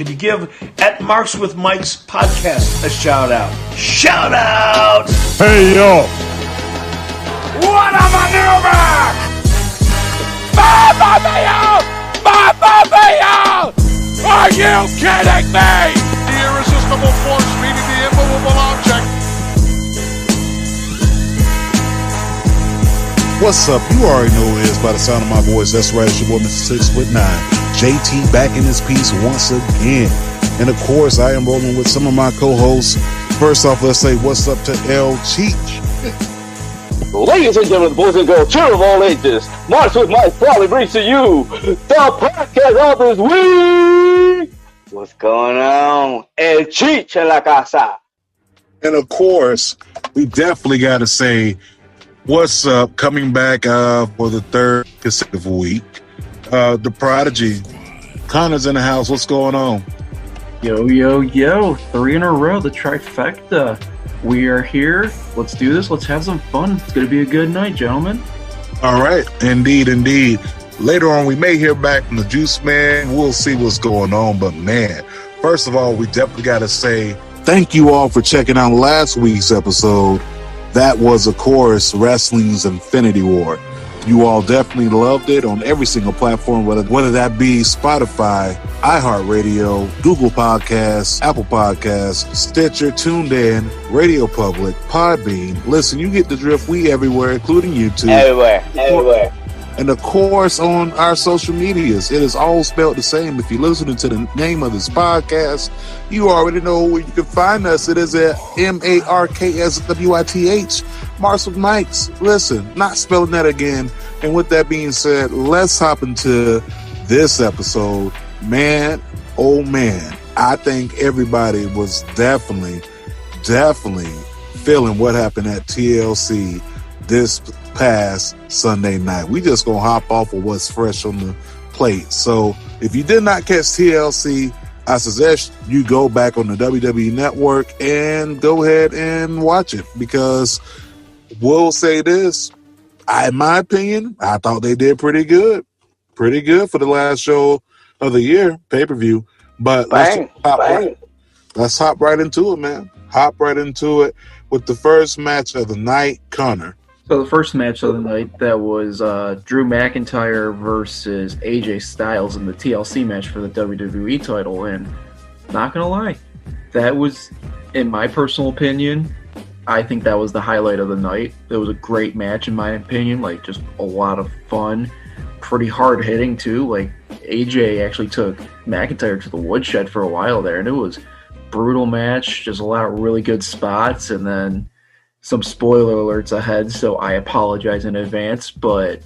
Could you give at Marks with Mike's podcast a shout out? Shout out! Hey, yo! What a maneuver! Mamma mia! Mamma mia! Are you kidding me? The irresistible force meeting the immovable object. What's up? You already know who it is by the sound of my voice. That's right, it's your boy Mr. 6'9". JT back in his piece once again. And of course, I am rolling with some of my co-hosts. First off, let's say what's up to Cheech. Ladies and gentlemen, boys and girls, children of all ages, March with Mike proudly brings to you the podcast of this week. What's going on? El Cheech en la casa. And of course, we definitely got to say what's up, coming back for the third consecutive week. The Prodigy. Conor's in the house. What's going on? Yo, 3 in a row, the trifecta. We are here. Let's do this. Let's have some fun. It's going to be a good night, gentlemen. All right. Indeed. Later on, we may hear back from the Juiceman. We'll see what's going on. But, man, first of all, we definitely got to say thank you all for checking out last week's episode. That was, of course, Wrestling's Infinity War. You all definitely loved it on every single platform, whether that be Spotify, iHeartRadio, Google Podcasts, Apple Podcasts, Stitcher, Tuned In, Radio Public, Podbean. Listen, you get the drift. We everywhere, including YouTube. Everywhere. And of course, on our social medias, it is all spelled the same. If you're listening to the name of this podcast, you already know where you can find us. It is at MarksWith, Marks with Mikes. Listen, not spelling that again. And with that being said, let's hop into this episode. Man, oh man, I think everybody was definitely feeling what happened at TLC this past Sunday night. We just gonna hop off of what's fresh on the plate. So if you did not catch TLC, I suggest you go back on the WWE Network and go ahead and watch it, because we'll say this, in my opinion, I thought they did pretty good for the last show of the year, pay-per-view. But let's hop right into it, man. Hop right into it with the first match of the night, Conor. So the first match of the night, that was Drew McIntyre versus AJ Styles in the TLC match for the WWE title. And not going to lie, that was, in my personal opinion, I think that was the highlight of the night. It was a great match, in my opinion, like just a lot of fun, pretty hard hitting too. Like AJ actually took McIntyre to the woodshed for a while there, and it was a brutal match, just a lot of really good spots, and then some spoiler alerts ahead, so I apologize in advance, but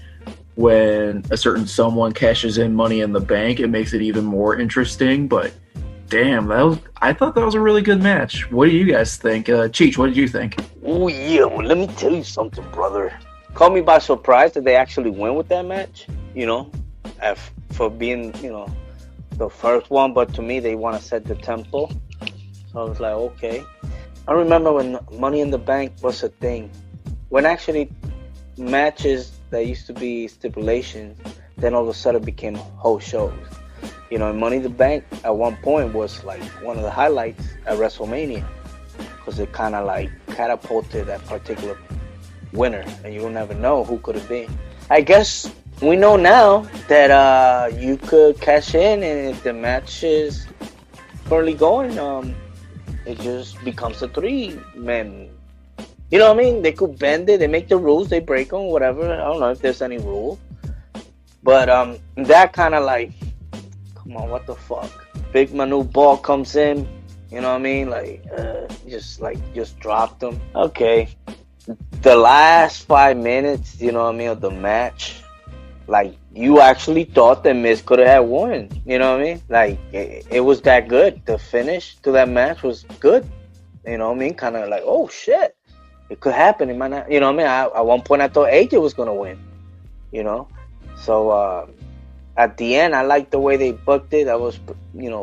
when a certain someone cashes in Money in the Bank, it makes it even more interesting. But damn, I thought that was a really good match. What do you guys think? Cheech, what did you think? Oh yeah, well, let me tell you something, brother. Caught me by surprise that they actually went with that match, for being, the first one, but to me, they want to set the tempo. So I was like, okay. I remember when Money in the Bank was a thing. When actually matches that used to be stipulations, then all of a sudden became whole shows. Money in the Bank at one point was like one of the highlights at WrestleMania, because it kind of like catapulted that particular winner, and you will never know who could have been. I guess we know now that you could cash in, and if the match is currently going, it just becomes a 3-man. You know what I mean? They could bend it. They make the rules. They break them, whatever. I don't know if there's any rule. But that kind of like, come on, what the fuck? Big Manu Ball comes in. You know what I mean? Just dropped them. Okay. The last 5 minutes, of the match, like, you actually thought that Miz could have won. You know what I mean? Like, it was that good. The finish to that match was good. You know what I mean? Kind of like, oh, shit. It could happen. It might not. You know what I mean? At one point, I thought AJ was going to win. So, at the end, I liked the way they booked it. That was,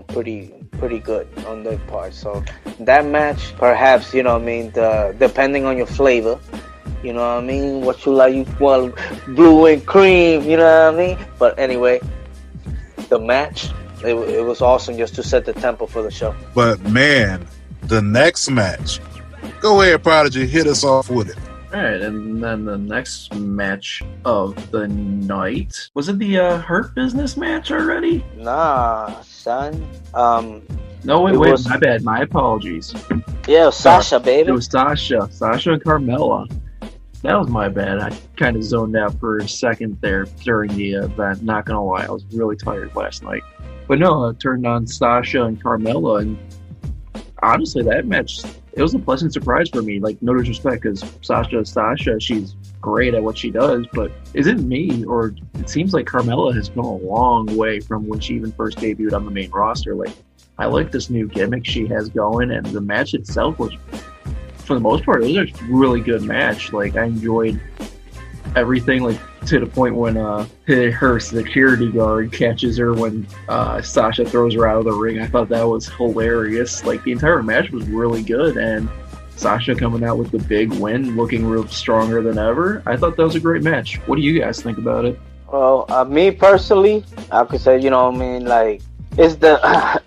pretty good on their part. So, that match, perhaps, depending on your flavor, you know what I mean? What you like, blue and cream, you know what I mean? But anyway, the match it was awesome just to set the tempo for the show. But man, the next match. Go ahead, Prodigy. Hit us off with it. All right, and then the next match of the night, was it the Hurt Business match already? Nah, son. No, wait, my bad. My apologies. Yeah, Sasha, baby. It was Sasha and Carmella. That was my bad. I kind of zoned out for a second there during the event. Not gonna lie, I was really tired last night. But no, I turned on Sasha and Carmella, and honestly, that match, it was a pleasant surprise for me. Like, no disrespect, because Sasha, she's great at what she does, but is it me, or it seems like Carmella has come a long way from when she even first debuted on the main roster. Like, I like this new gimmick she has going, and the match itself was, for the most part, it was a really good match. Like, I enjoyed everything, like, to the point when her security guard catches her when Sasha throws her out of the ring. I thought that was hilarious. Like, the entire match was really good, and Sasha coming out with the big win, looking real stronger than ever. I thought that was a great match. What do you guys think about it? Well, me personally, I could say, like, it's the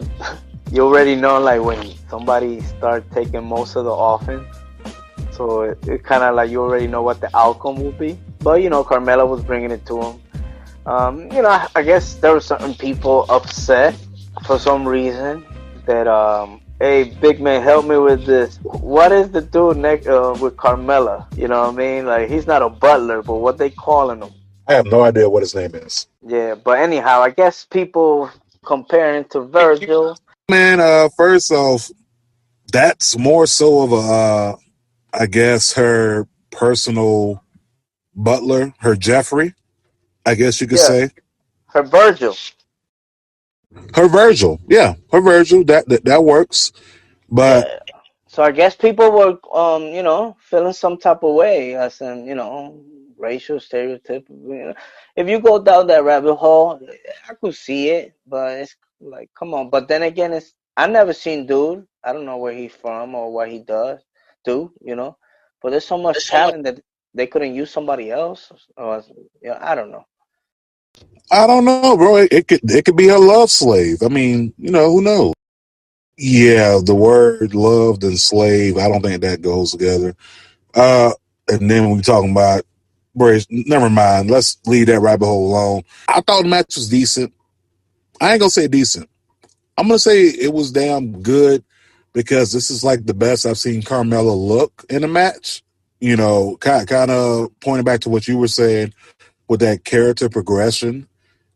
you already know, like, when somebody starts taking most of the offense, so it kind of like you already know what the outcome will be. But, Carmella was bringing it to him. I guess there were certain people upset for some reason that, hey, big man, help me with this. What is the dude next with Carmella? You know what I mean? Like, he's not a butler, but what they calling him? I have no idea what his name is. Yeah, but anyhow, I guess people comparing to Virgil. Man, first off, that's more so of a, I guess, her personal butler, her Jeffrey, I guess you could say. Her Virgil. Yeah, her Virgil. That works. But yeah. So I guess people were, feeling some type of way, as in, racial stereotype. If you go down that rabbit hole, I could see it, but it's like, come on. But then again, I never seen dude. I don't know where he's from or what he do. But there's so much talent that they couldn't use somebody else. Or, I don't know. I don't know, bro. It could be her love slave. I mean, who knows? Yeah, the word loved and slave, I don't think that goes together. And then when we're talking about, never mind. Let's leave that rabbit hole alone. I thought the match was decent. I ain't gonna say decent. I'm gonna say it was damn good, because this is like the best I've seen Carmella look in a match. Kind of pointing back to what you were saying with that character progression.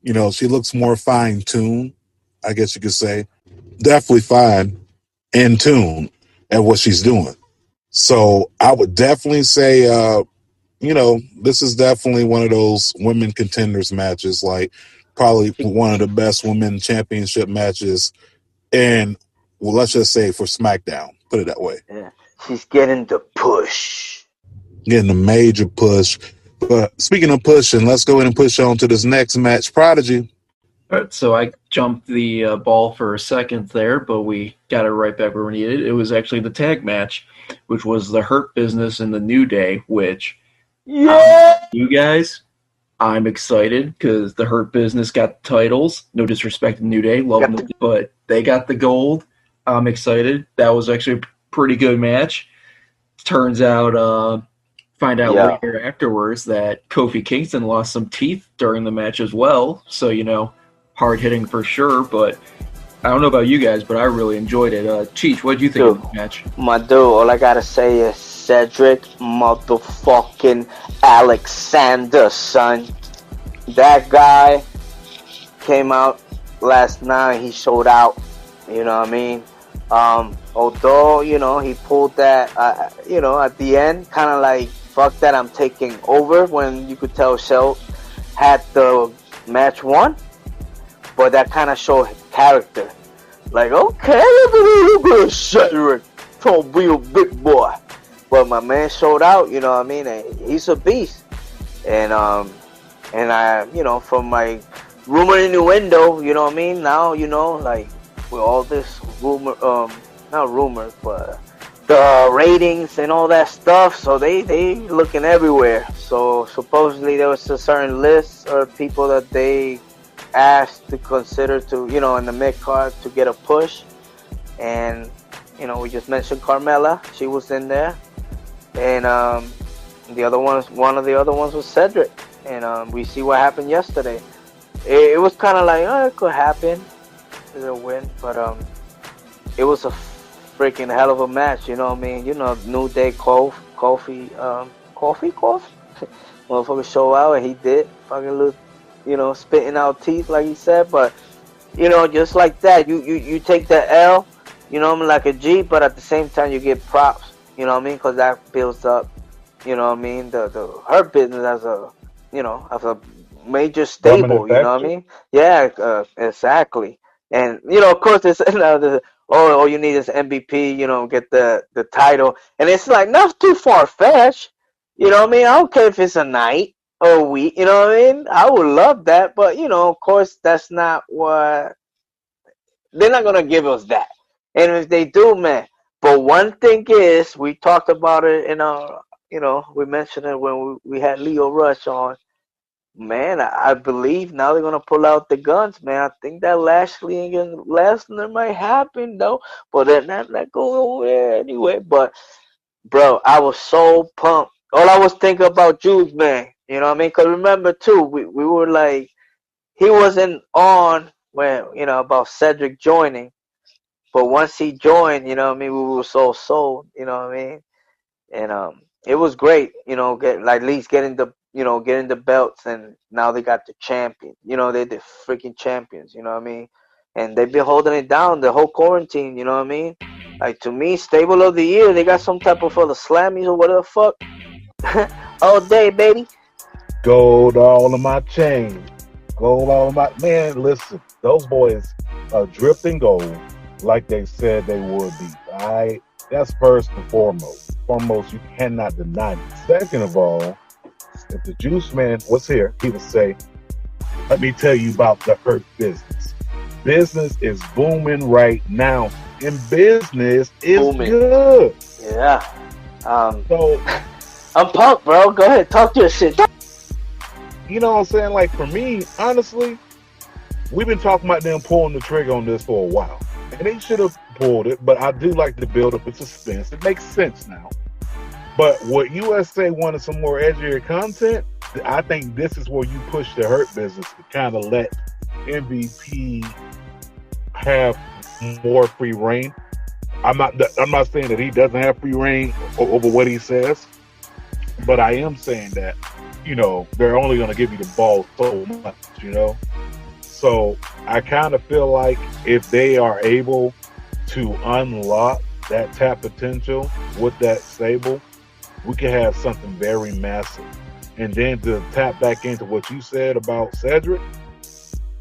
She looks more fine-tuned, I guess you could say. Definitely fine, in tune at what she's doing. So I would definitely say, this is definitely one of those women contenders matches, like probably one of the best women championship matches, and let's just say for SmackDown, put it that way. Yeah, she's getting the push. Getting a major push. But speaking of pushing, let's go ahead and push on to this next match. Prodigy. All right, so I jumped the ball for a second there, but we got it right back where we needed it. It was actually the tag match, which was the Hurt Business and the New Day, which, you guys, I'm excited because the Hurt Business got the titles. No disrespect to the New Day, love them, but they got the gold. I'm excited. That was actually a pretty good match. Turns out, find out later afterwards that Kofi Kingston lost some teeth during the match as well. So, hard hitting for sure, but I don't know about you guys, but I really enjoyed it. Cheech, what did you think of the match? My dude, all I gotta say is Cedric motherfucking Alexander, son. That guy came out last night. He showed out. You know what I mean? Although, he pulled that, at the end, kind of like, fuck that, I'm taking over, when you could tell Shell had the match won. But that kind of showed character. Like, okay, look at Cedric. Don't be a big boy. But my man showed out, you know what I mean? And he's a beast. And I, from my rumor innuendo, you know what I mean? Now, like, with all this rumor, not rumors, but the ratings and all that stuff, so they looking everywhere. So supposedly there was a certain list of people that they asked to consider to, in the mid card to get a push. And, we just mentioned Carmella. She was in there. And one of the other ones was Cedric. And we see what happened yesterday. It was kind of like, it could happen. It'll win. But it was a freaking hell of a match. You know what I mean? New Day, Kofi. Motherfucker show out, and he did. Fucking look, spitting out teeth, like he said. But, just like that, you take the L, like a G, but at the same time, you get props, because that builds up, the Hurt Business as a major stable, you know what I mean? Yeah, exactly. And, of course, it's all you need is MVP, get the title. And it's like, not too far-fetched. You know what I mean? I don't care if it's a night or a week. You know what I mean? I would love that. But, of course, that's not what... They're not going to give us that. And if they do, man. But one thing is, we talked about it in our... we mentioned it when we had Leo Rush on. Man, I believe now they're going to pull out the guns, man. I think that Lashley and Lesnar might happen, though. But they're not going over there anyway. But, bro, I was so pumped. All I was thinking about Juiceman, you know what I mean? Because remember, too, we were like, he wasn't on when, about Cedric joining. But once he joined, you know what I mean, we were so sold, you know what I mean? And it was great, at least getting the belts, and now they got the champion. They're the freaking champions, you know what I mean? And they've been holding it down the whole quarantine, you know what I mean? Like, to me, stable of the year, they got some type of for the Slammies or whatever the fuck. All day, baby. Gold all of my chain. Gold all of my... Man, listen. Those boys are drifting gold like they said they would be. All right? That's first and foremost. Foremost, you cannot deny it. Second of all, if the Juiceman was here, he would say, let me tell you about the Hurt Business. Business is booming right now. And business is booming. Good. Yeah. So... I'm pumped, bro. Go ahead. Talk your shit. You know what I'm saying? Like, for me, honestly, we've been talking about them pulling the trigger on this for a while. And they should have pulled it, but I do like to build up a suspense. It makes sense now. But what USA wanted some more edgier content, I think this is where you push the Hurt Business to kind of let MVP have more free reign. I'm not saying that he doesn't have free reign over what he says. But I am saying that, they're only going to give you the ball so much, So I kind of feel like if they are able to unlock that tap potential with that stable, we can have something very massive. And then to tap back into what you said about Cedric,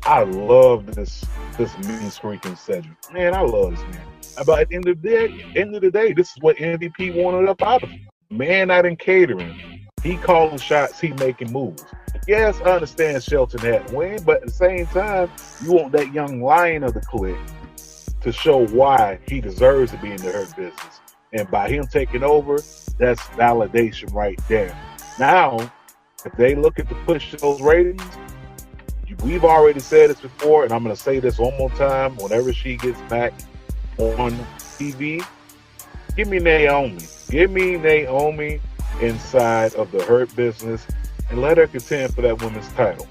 I love this mean streaking Cedric. Man, I love this man. But at the end of the day, this is what MVP wanted up out of him. Man out in catering. He calling shots, he making moves. Yes, I understand Shelton had to win, but at the same time, you want that young lion of the clique to show why he deserves to be in the Hurt Business. And by him taking over, that's validation right there. Now, if they look at the push those ratings, we've already said this before, and I'm going to say this one more time whenever she gets back on TV. Give me Naomi. Give me Naomi inside of the Hurt Business and let her contend for that women's title.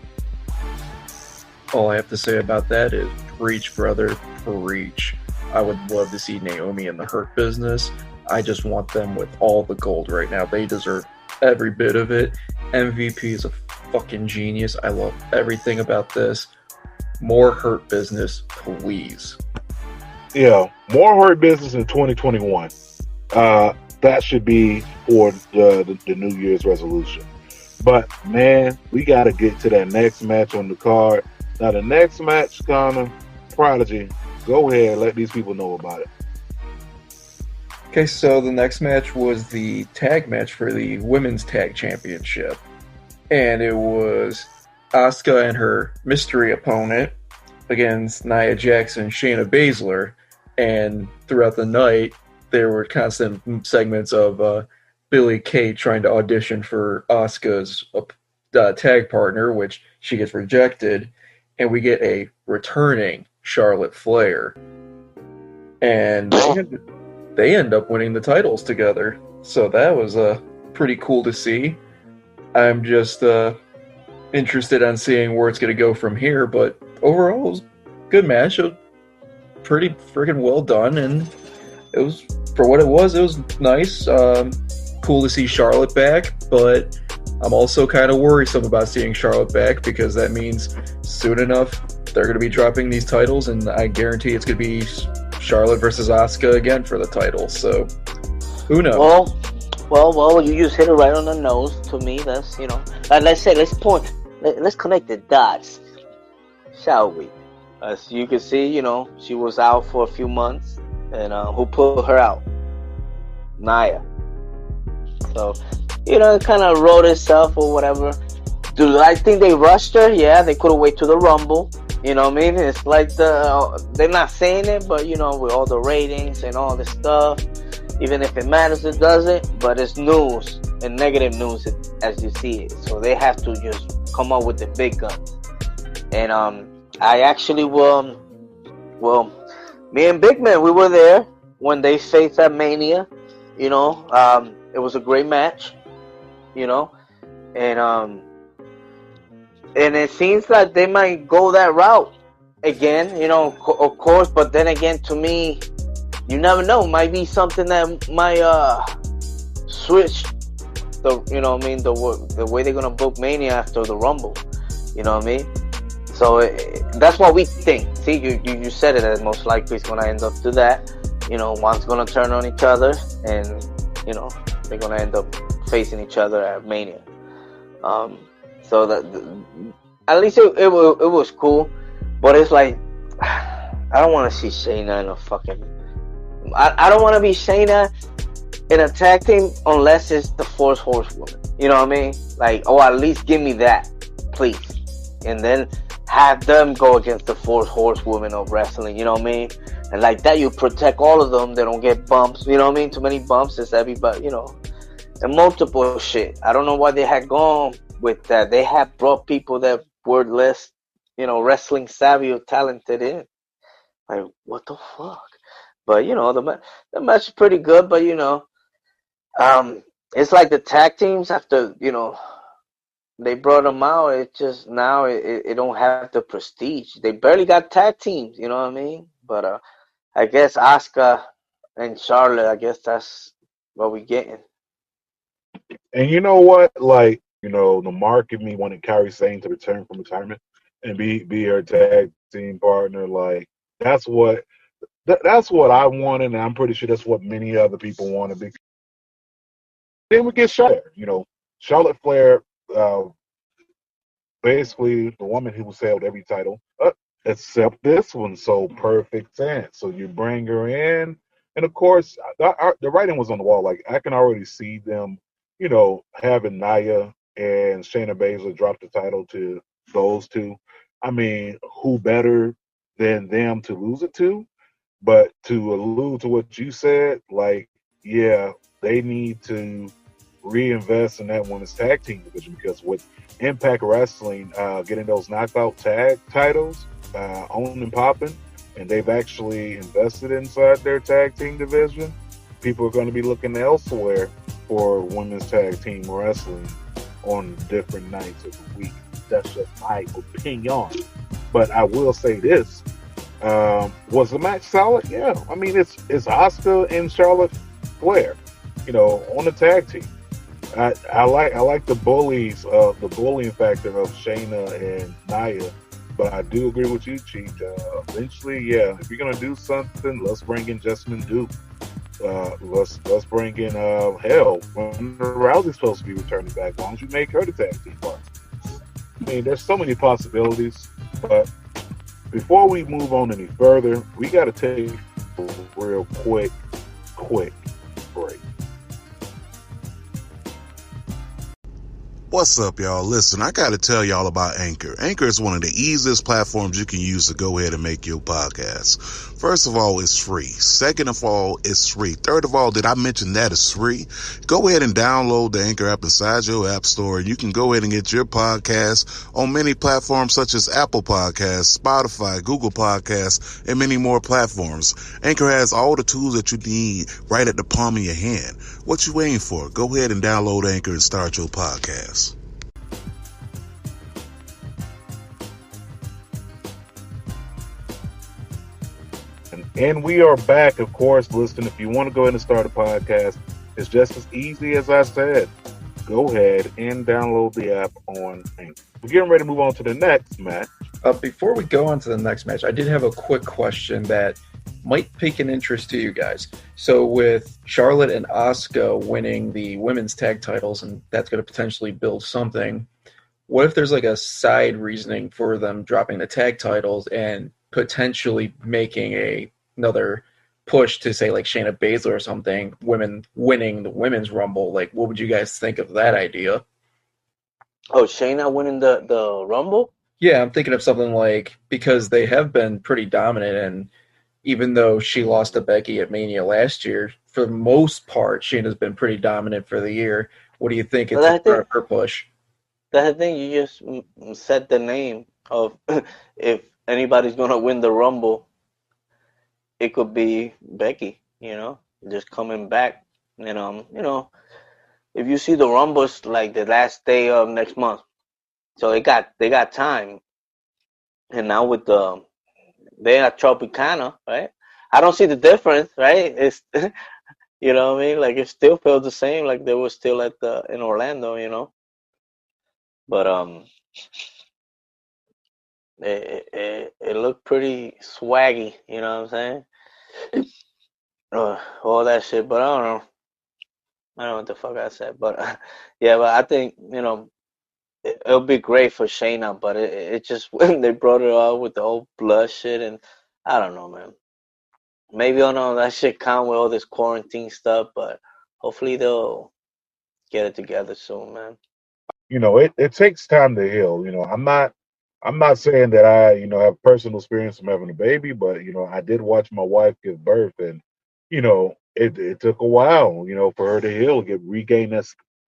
All I have to say about that is preach, brother, preach. I would love to see Naomi in the Hurt Business. I just want them with all the gold right now. They deserve every bit of it. MVP is a fucking genius. I love everything about this. More Hurt Business, please. Yeah, more Hurt Business in 2021. That should be for the New Year's resolution. But, man, we got to get to that next match on the card. Now, the next match, Conor, Prodigy, go ahead, let these people know about it. Okay, so the next match was the tag match for the Women's Tag Championship. And it was Asuka and her mystery opponent against Nia Jax and Shayna Baszler. And throughout the night, there were constant segments of Billie Kay trying to audition for Asuka's tag partner, which she gets rejected. and we get a returning Charlotte Flair. And they end up winning the titles together. So that was pretty cool to see. I'm just interested on seeing where it's going to go from here. But overall, it was a good match. It was pretty freaking well done. And it was, for what it was nice. Cool to see Charlotte back. But I'm also kind of worrisome about seeing Charlotte back, because that means soon enough they're going to be dropping these titles. And I guarantee it's going to be Charlotte versus Asuka again for the title. So who knows? Well, you just hit it right on the nose. To me, that's, let's connect the dots, shall we? As you can see, she was out for a few months, and who put her out? Nia. So, it kind of wrote itself or whatever. Do I think they rushed her? Yeah, they could have waited to the Rumble. You know what I mean? It's like they're not saying it, but with all the ratings and all this stuff, even if it matters, it doesn't. But it's news, and negative news as you see it. So they have to just come up with the big guns. And I actually me and Big Man, we were there when they faced at Mania. It was a great match. And it seems like they might go that route again, of course. But then again, to me, you never know. It might be something that might switch the way they're gonna book Mania after the Rumble. You know what I mean? So that's what we think. See, you said it, as most likely it's gonna end up to that. One's gonna turn on each other, and they're gonna end up facing each other at Mania. So that at least it was cool, but it's like I don't want to see Shayna in a fucking. I don't want to be Shayna in a tag team unless it's the Fourth Horsewoman. You know what I mean? Like, at least give me that, please, and then have them go against the Fourth Horsewoman of wrestling. You know what I mean? And like that, you protect all of them. They don't get bumps. You know what I mean? Too many bumps. It's everybody. And multiple shit. I don't know why they had gone with that. They had brought people that were less, wrestling savvy or talented in. Like, what the fuck? But, the match is pretty good. But, it's like the tag teams after, they brought them out. It just, now it don't have the prestige. They barely got tag teams, you know what I mean? But I guess Asuka and Charlotte, I guess that's what we getting. And you know what? Like, the mark of me wanted Kairi Sane to return from retirement and be her tag team partner. Like, that's what I wanted, and I'm pretty sure that's what many other people wanted. Because then we get Charlotte. Charlotte Flair, basically the woman who held every title, except this one. So perfect sense. So you bring her in, and of course, the writing was on the wall. Like, I can already see them, having Nia and Shayna Baszler drop the title to those two. I mean, who better than them to lose it to? But to allude to what you said, like, yeah, they need to reinvest in that women's tag team division, because with Impact Wrestling getting those knockout tag titles on and popping, and they've actually invested inside their tag team division, people are going to be looking elsewhere for women's tag team wrestling on different nights of the week. That's just my opinion. But I will say this. Was the match solid? Yeah. I mean, it's Asuka and Charlotte Flair, on the tag team. I like the bullying factor of Shayna and Nia, but I do agree with you, Cheech. Eventually, yeah, if you're gonna do something, let's bring in Juiceman Duke. Let's bring in when Rousey's supposed to be returning back. Why don't you make her the tag team partner? I mean, there's so many possibilities, but before we move on any further, we got to take a real quick break. What's up, y'all? Listen, I got to tell y'all about Anchor. Anchor is one of the easiest platforms you can use to go ahead and make your podcast. First of all, it's free. Second of all, it's free. Third of all, did I mention that it's free? Go ahead and download the Anchor app inside your app store. You can go ahead and get your podcast on many platforms such as Apple Podcasts, Spotify, Google Podcasts, and many more platforms. Anchor has all the tools that you need right at the palm of your hand. What you waiting for? Go ahead and download Anchor and start your podcast. And we are back, of course. Listen, if you want to go ahead and start a podcast, it's just as easy as I said. Go ahead and download the app on Anchor. We're getting ready to move on to the next match. Before we go on to the next match, I did have a quick question that might pique an interest to you guys. So with Charlotte and Asuka winning the women's tag titles, and that's going to potentially build something, what if there's like a side reasoning for them dropping the tag titles and potentially making another push to say like Shayna Baszler or something, women winning the women's Rumble? Like, what would you guys think of that idea? Oh, Shayna winning the Rumble? Yeah, I'm thinking of something like, because they have been pretty dominant, and even though she lost to Becky at Mania last year, for the most part, Shayna's been pretty dominant for the year. What do you think it's her push? That's the thing, you just said the name of if anybody's going to win the Rumble, it could be Becky, just coming back. And, if you see the Rumbles like the last day of next month, so they got time. And now with they are Tropicana, right? I don't see the difference, right? It's, you know what I mean? Like, it still feels the same, like they were still in Orlando, But it looked pretty swaggy, you know what I'm saying? All that shit, but I don't know. I don't know what the fuck I said, but yeah, but I think it'll be great for Shayna, but it just when they brought it out with the whole blood shit, and I don't know, man. Maybe I know that shit count with all this quarantine stuff, but hopefully they'll get it together soon, man. It takes time to heal. I'm not saying that I, have personal experience from having a baby, but I did watch my wife give birth, and it took a while, for her to heal, regain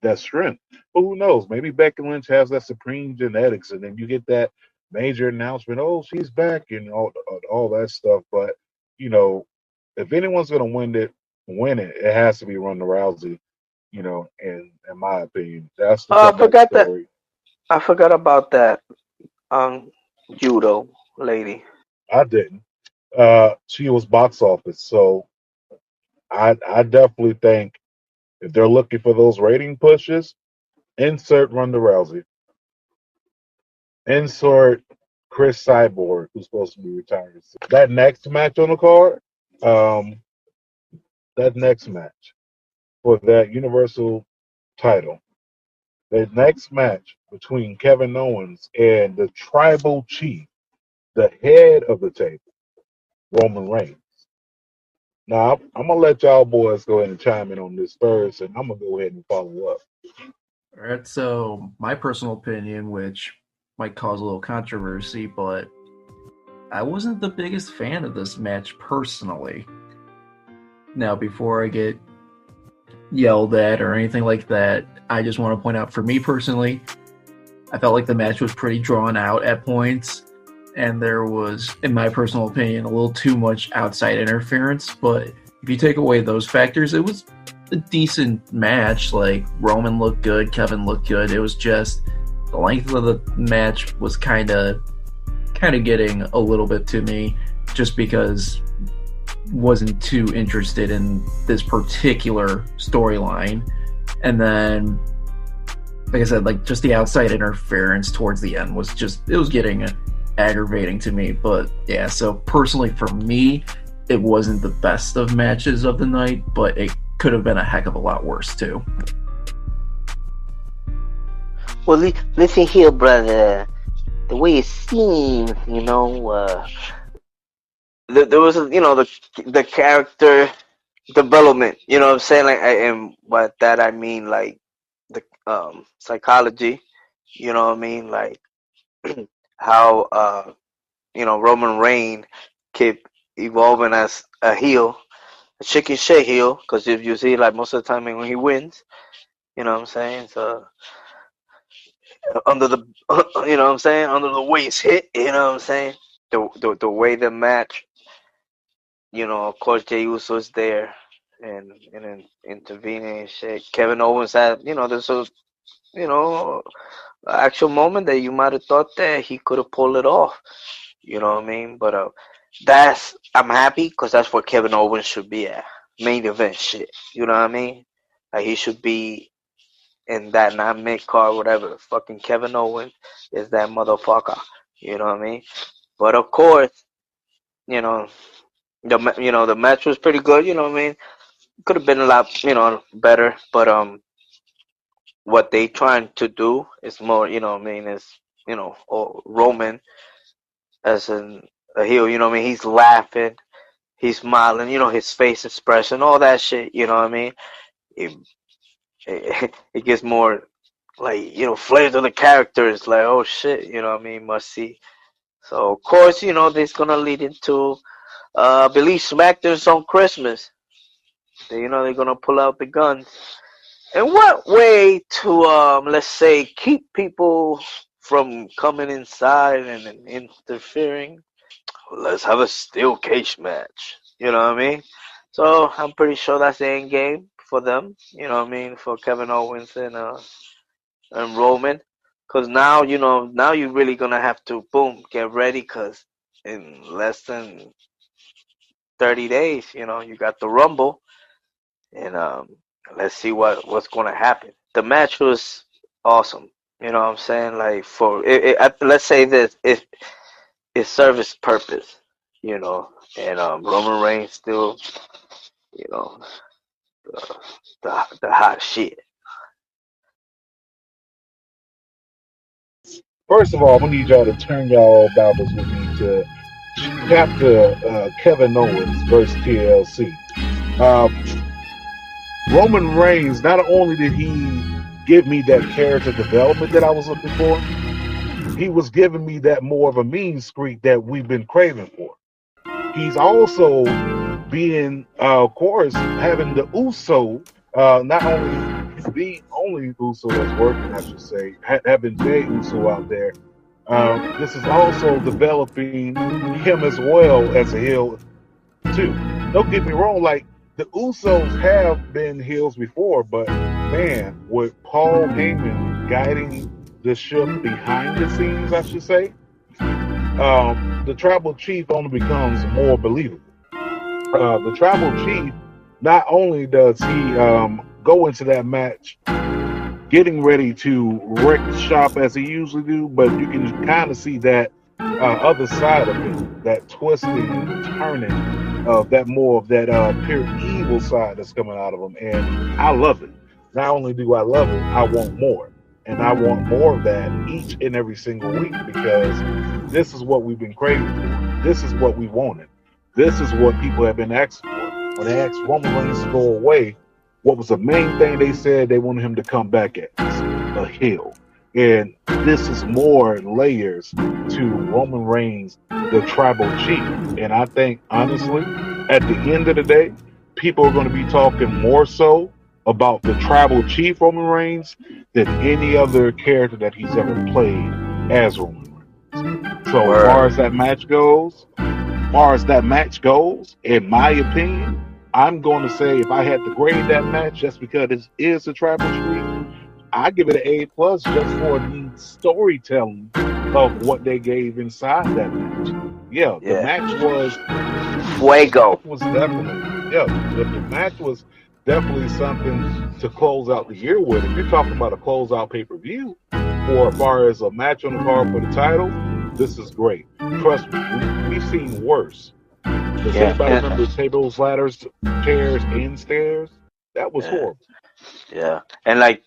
that strength. But who knows? Maybe Becky Lynch has that supreme genetics, and then you get that major announcement, oh, she's back, and all that stuff. But if anyone's gonna win it, it has to be Ronda Rousey. In my opinion, that's the story. I forgot about that judo lady. I didn't. She was box office, so I definitely think if they're looking for those rating pushes, insert Ronda Rousey, insert Chris Cyborg, who's supposed to be retired. That next match on the card, that next match for that Universal title, the next match between Kevin Owens and the Tribal Chief, the head of the table, Roman Reigns. Now, I'm going to let y'all boys go ahead and chime in on this first, and I'm going to go ahead and follow up. All right, so my personal opinion, which might cause a little controversy, but I wasn't the biggest fan of this match personally. Now, before I get yelled at or anything like that, I just want to point out, for me personally, I felt like the match was pretty drawn out at points, and there was, in my personal opinion, a little too much outside interference. But if you take away those factors, it was a decent match. Like, Roman looked good, Kevin looked good. It was just the length of the match was kind of getting a little bit to me, just because wasn't too interested in this particular storyline. And then, like I said, like, just the outside interference towards the end was it was getting aggravating to me. But yeah, so personally for me, it wasn't the best of matches of the night, but it could have been a heck of a lot worse too. Well, listen here, brother. The way it seems, there was, the character development. You know what I'm saying? Like, and by that I mean, like, the psychology. You know what I mean? Like how Roman Reigns kept evolving as a heel, a chicken shit heel. Because if you see, like most of the time when he wins, you know what I'm saying? So under the, you know what I'm saying? Under the waist hit, you know what I'm saying? The way the match, you know, of course Jey Uso's there and then intervening and shit. Kevin Owens had, you know, there's a, you know, actual moment that you might have thought that he could have pulled it off. You know what I mean? But I'm happy because that's where Kevin Owens should be at. Main event shit. You know what I mean? Like he should be in that not mid card, whatever. Fucking Kevin Owens is that motherfucker. You know what I mean? But of course, you know, the match was pretty good. You know what I mean? Could have been a lot, you know, better. But what they trying to do is more, you know what I mean? Is, you know, Roman as a heel. You know what I mean? He's laughing. He's smiling, you know, his face expression, all that shit, you know what I mean? It gets more, like, you know, flair to the characters, like, oh shit, you know what I mean? Must see. So, of course, you know, this is going to lead into, I believe, SmackDown's on Christmas. You know, they're going to pull out the guns. And what way to, let's say, keep people from coming inside and interfering? Let's have a steel cage match. You know what I mean? So I'm pretty sure that's the end game for them. You know what I mean? For Kevin Owens and Roman. Because now, you know, now you're really going to have to, boom, get ready. Because in less than 30 days, you know, you got the Rumble. And let's see what's going to happen. The match was awesome. You know what I'm saying? Like, for let's say this. It served its purpose, you know, and Roman Reigns still, you know, the hot shit. First of all, I'm gonna need y'all to turn y'all Bibles with me to chapter Kevin Owens versus TLC. Roman Reigns, not only did he give me that character development that I was looking for, he was giving me that more of a mean streak that we've been craving for. He's also being, of course, having the Uso, not only the only Uso that's working, I should say, having Jey Uso out there. This is also developing him as well as a heel, too. Don't get me wrong, like, the Usos have been heels before, but man, with Paul Heyman guiding the ship behind the scenes, I should say, the Tribal Chief only becomes more believable. The Tribal Chief, not only does he go into that match getting ready to wreck the shop as he usually do, but you can kind of see that other side of him, that twisting and turning of that more of that pure evil side that's coming out of him, and I love it. Not only do I love it, I want more. And I want more of that each and every single week because this is what we've been craving for. This is what we wanted. This is what people have been asking for. When they asked Roman Reigns to go away, what was the main thing they said they wanted him to come back as? A heel. And this is more layers to Roman Reigns, the Tribal Chief. And I think, honestly, at the end of the day, people are going to be talking more so about the Tribal Chief Roman Reigns than any other character that he's ever played as Roman Reigns. So as far as that match goes, in my opinion, I'm going to say if I had to grade that match just because it is a Tribal Chief, I give it an A+ just for the storytelling of what they gave inside that match. Yeah, the match was fuego. The match was definitely something to close out the year with. If you're talking about a closeout pay-per-view, or as far as a match on the card for the title, this is great. Trust me, we've seen worse. Does anybody remember tables, ladders, chairs, and stairs? That was horrible. Yeah, and like,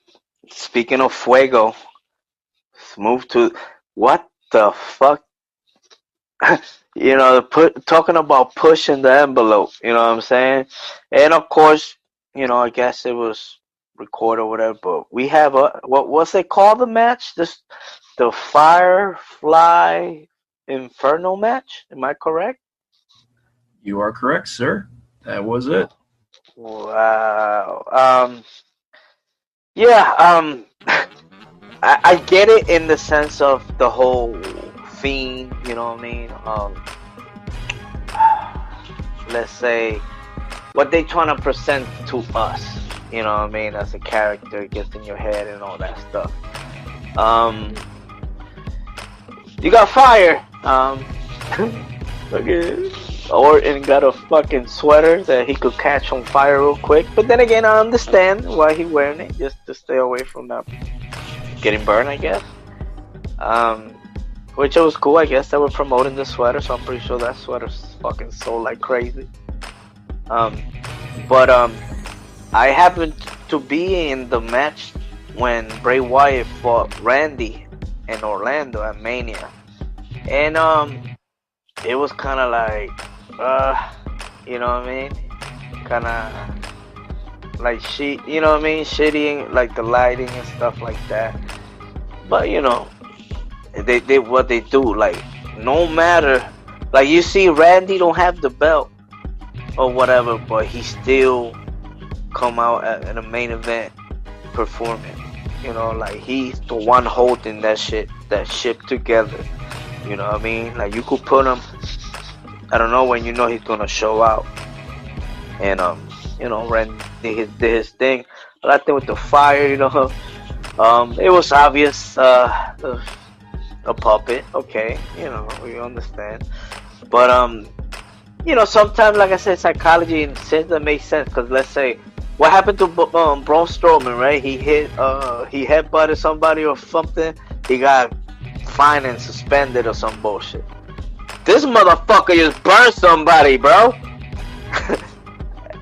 speaking of fuego, let's move to what the fuck. You know, talking about pushing the envelope. You know what I'm saying? And of course, you know, I guess it was recorded or whatever. But we have what's it called? The match, the Firefly Inferno match. Am I correct? You are correct, sir. That was it. Wow. Yeah. I get it in the sense of the whole Fiend. You know what I mean? Let's say what they trying to present to us. You know what I mean? As a character gets in your head and all that stuff. You got fire. Okay. Orton got a fucking sweater that he could catch on fire real quick. But then again, I understand why he wearing it, just to stay away from that getting burned, I guess. Which it was cool, I guess. They were promoting the sweater, so I'm pretty sure that sweater's fucking sold like crazy. But I happened to be in the match when Bray Wyatt fought Randy in Orlando at Mania. And it was kind of like, you know what I mean? Kind of like you know what I mean? Shitty, like the lighting and stuff like that. But you know, they did what they do. Like no matter, like you see, Randy don't have the belt or whatever, but he still come out at a main event performing. You know, like he's the one holding that ship together. You know what I mean? Like you could put him, I don't know, when you know he's gonna show out. And you know, Randy did his thing. But I think with the fire, you know, it was obvious, a puppet. Okay, you know, we understand. But you know, sometimes, like I said, psychology and sense that makes sense. Because let's say, what happened to Braun Strowman, right? He headbutted somebody or something. He got fined and suspended or some bullshit. This motherfucker just burned somebody, bro.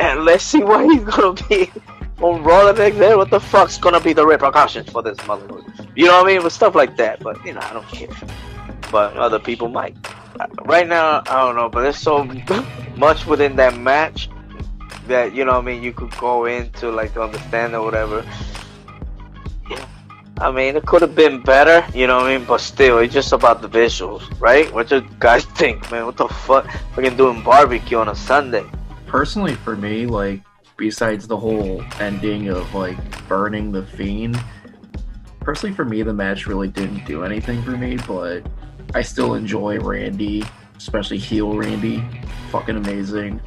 And let's see what he's gonna be on Raw the next day. What the fuck's gonna be the repercussions for this motherfucker? You know what I mean? With stuff like that. But you know, I don't care. But other people might. Right now, I don't know. But there's so much within that match that, you know what I mean, you could go into, like, to understand or whatever. Yeah. I mean, it could have been better, you know what I mean? But still, it's just about the visuals, right? What you guys think, man? What the fuck? Fucking doing barbecue on a Sunday. Personally, for me, like, besides the whole ending of, like, burning the Fiend, personally, for me, the match really didn't do anything for me, but I still enjoy Randy, especially heel Randy. Fucking amazing.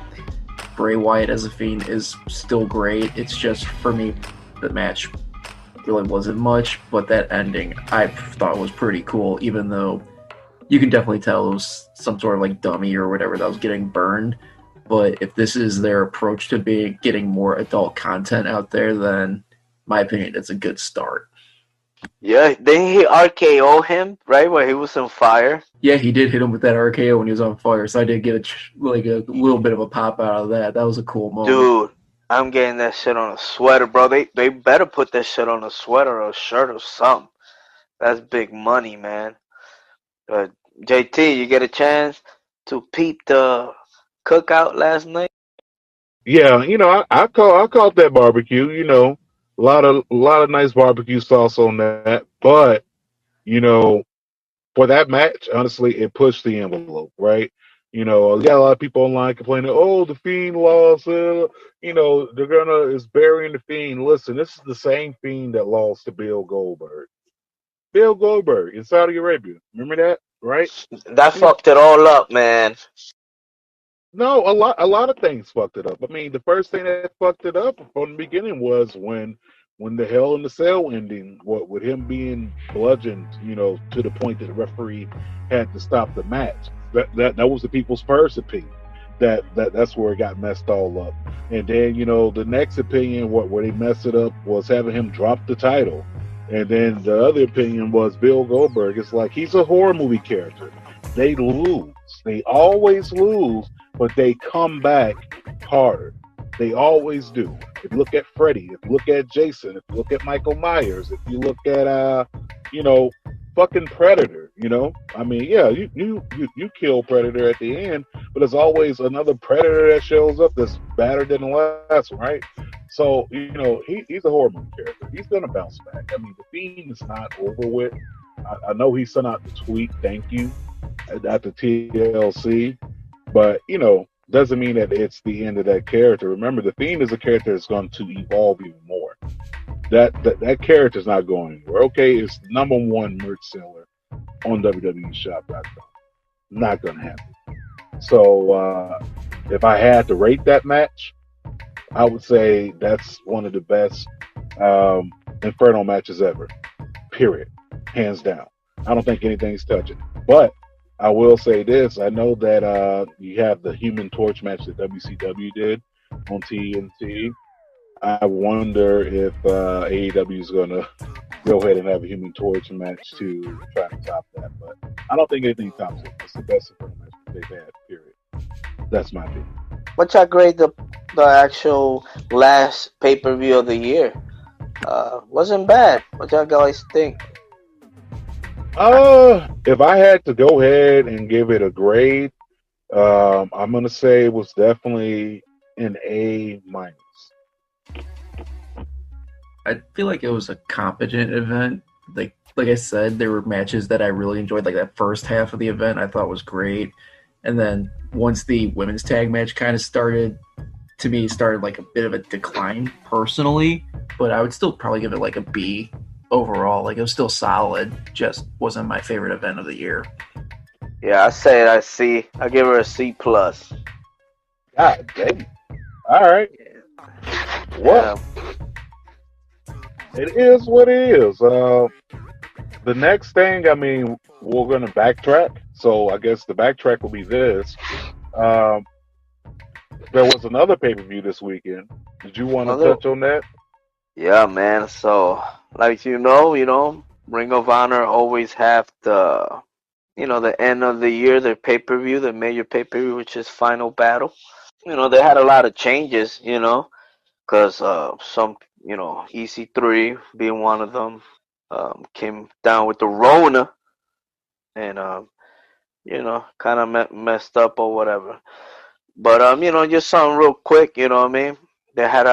Bray Wyatt as a Fiend is still great. It's just, for me, the match really wasn't much, but that ending I thought was pretty cool, even though you can definitely tell it was some sort of like dummy or whatever that was getting burned. But if this is their approach to getting more adult content out there, then in my opinion, it's a good start. Yeah, didn't he RKO him, right, when he was on fire? Yeah, he did hit him with that RKO when he was on fire, so I did get a little bit of a pop out of that. That was a cool moment. Dude, I'm getting that shit on a sweater, bro. They better put that shit on a sweater or a shirt or something. That's big money, man. JT, you get a chance to peep the cookout last night? Yeah, you know, I caught that barbecue. You know, a lot of nice barbecue sauce on that. But you know, for that match, honestly, it pushed the envelope, right? You know, you got a lot of people online complaining, "Oh, the Fiend lost." You know, is burying the Fiend. Listen, this is the same Fiend that lost to Bill Goldberg. Bill Goldberg in Saudi Arabia. Remember that, right? That fucked it all up, man. No, a lot of things fucked it up. I mean, the first thing that fucked it up from the beginning was when the Hell in the Cell ending, with him being bludgeoned, you know, to the point that the referee had to stop the match. That was the people's first opinion. That's where it got messed all up. And then, you know, the next opinion, where they messed it up, was having him drop the title. And then the other opinion was Bill Goldberg. It's like, he's a horror movie character. They lose. They always lose, but they come back harder. They always do. If you look at Freddy, if you look at Jason, if you look at Michael Myers, if you look at you know, fucking Predator, you know? I mean, yeah, you kill Predator at the end, but there's always another Predator that shows up that's better than the last one, right? So, you know, he's a horror movie character. He's gonna bounce back. I mean, the Fiend is not over with. I know he sent out the tweet, thank you, at the TLC, but, you know, doesn't mean that it's the end of that character. Remember, the Fiend is a character that's going to evolve even more. That character's not going anywhere. Okay, it's the number one merch seller on WWEshop.com. Not going to happen. So if I had to rate that match, I would say that's one of the best Inferno matches ever. Period. Hands down. I don't think anything's touching. But I will say this. I know that you have the Human Torch match that WCW did on TNT. I wonder if AEW is going to go ahead and have a Human Torch match to try to top that. But I don't think anything tops it. It's the best Inferno match that they've had, period. That's my opinion. What's y'all grade the actual last pay-per-view of the year? Wasn't bad. What y'all guys think? If I had to go ahead and give it a grade, I'm gonna say it was definitely an A-. I feel like it was a competent event. Like I said, there were matches that I really enjoyed. Like that first half of the event, I thought was great. And then once the women's tag match kind of started, to me, started like a bit of a decline personally. But I would still probably give it like a B overall. Like it was still solid, just wasn't my favorite event of the year. Yeah, I say it a C. I give her a C+. God dang. All right. Well, it is what it is. The next thing, I mean, we're going to backtrack. So I guess the backtrack will be this. There was another pay-per-view this weekend. Did you want to touch on that? Yeah, man. So, like you know, Ring of Honor always have the end of the year, their pay-per-view, the major pay-per-view, which is Final Battle. You know, they had a lot of changes, because some, EC3 being one of them, came down with the Rona and, kind of messed up or whatever. But, just something real quick, you know what I mean? They had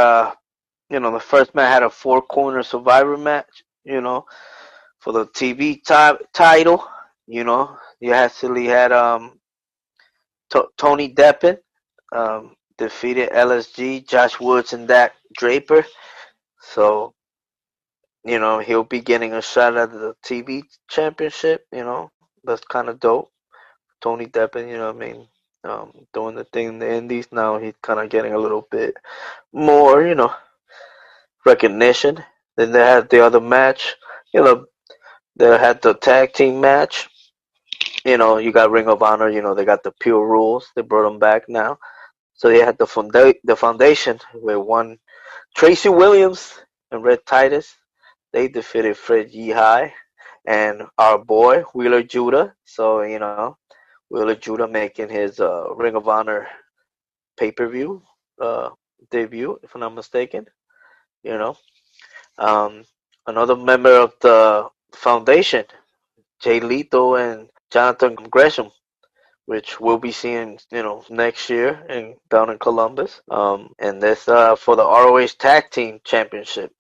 the first match had a four-corner survivor match, for the TV title, You actually had Tony Deppen defeated LSG, Josh Woods, and Dak Draper. So, he'll be getting a shot at the TV championship, That's kind of dope. Tony Deppen, you know what I mean? Doing the thing in the Indies. Now he's kind of getting a little bit more, recognition. Then they had the other match, they had the tag team match. You got Ring of Honor, they got the Pure Rules. They brought them back now. So they had the foundation with one Tracy Williams and Red Titus. They defeated Fred Yehai and our boy Wheeler Judah. So, Wheeler Judah making his Ring of Honor pay-per-view debut, if I'm not mistaken. Another member of the foundation, Jay Lethal and Jonathan Gresham, which we'll be seeing, next year down in Columbus. And this for the ROH Tag Team Championship,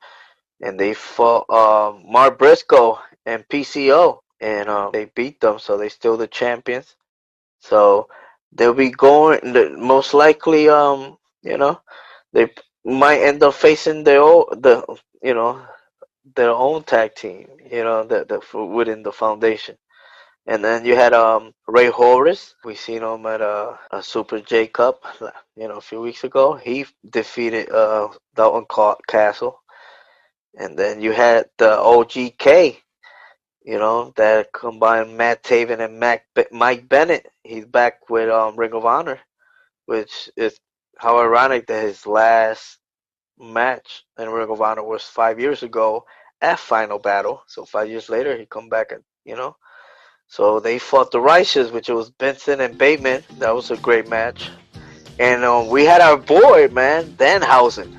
and they fought Mark Briscoe and PCO, and they beat them, so they still the champions. So they'll be going. Most likely, they might end up facing their own tag team, within the foundation. And then you had Ray Horace. We seen him at a Super J Cup, a few weeks ago. He defeated Dalton Castle. And then you had the OGK, that combined Matt Taven and Mike Bennett. He's back with Ring of Honor, which is how ironic that his last match in Ring of Honor was 5 years ago at Final Battle. So 5 years later, he come back and, So they fought the Righteous, which was Benson and Bateman. That was a great match. And we had our boy, man, Danhausen.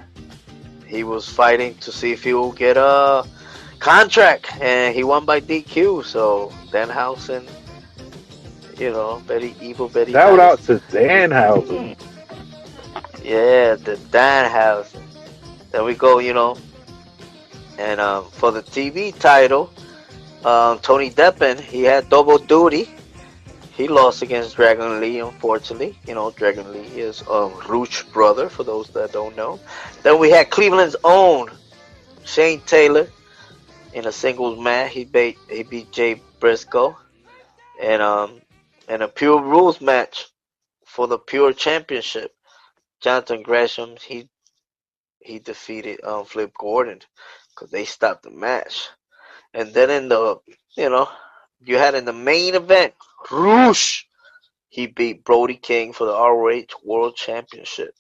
He was fighting to see if he will get a contract, and he won by DQ. So Danhausen, very evil, very Shout nice. out to Danhausen. Yeah, the Danhausen. There we go, And for the TV title, Tony Deppen, he had double duty. he lost against Dragon Lee, unfortunately. Dragon Lee is ROH brother, for those that don't know. Then we had Cleveland's own Shane Taylor in a singles match. He beat Jay Briscoe, and in a Pure Rules match for the Pure Championship, Jonathan Gresham he defeated Flip Gordon because they stopped the match. And then you had in the main event, Roosh, he beat Brody King for the ROH World Championship.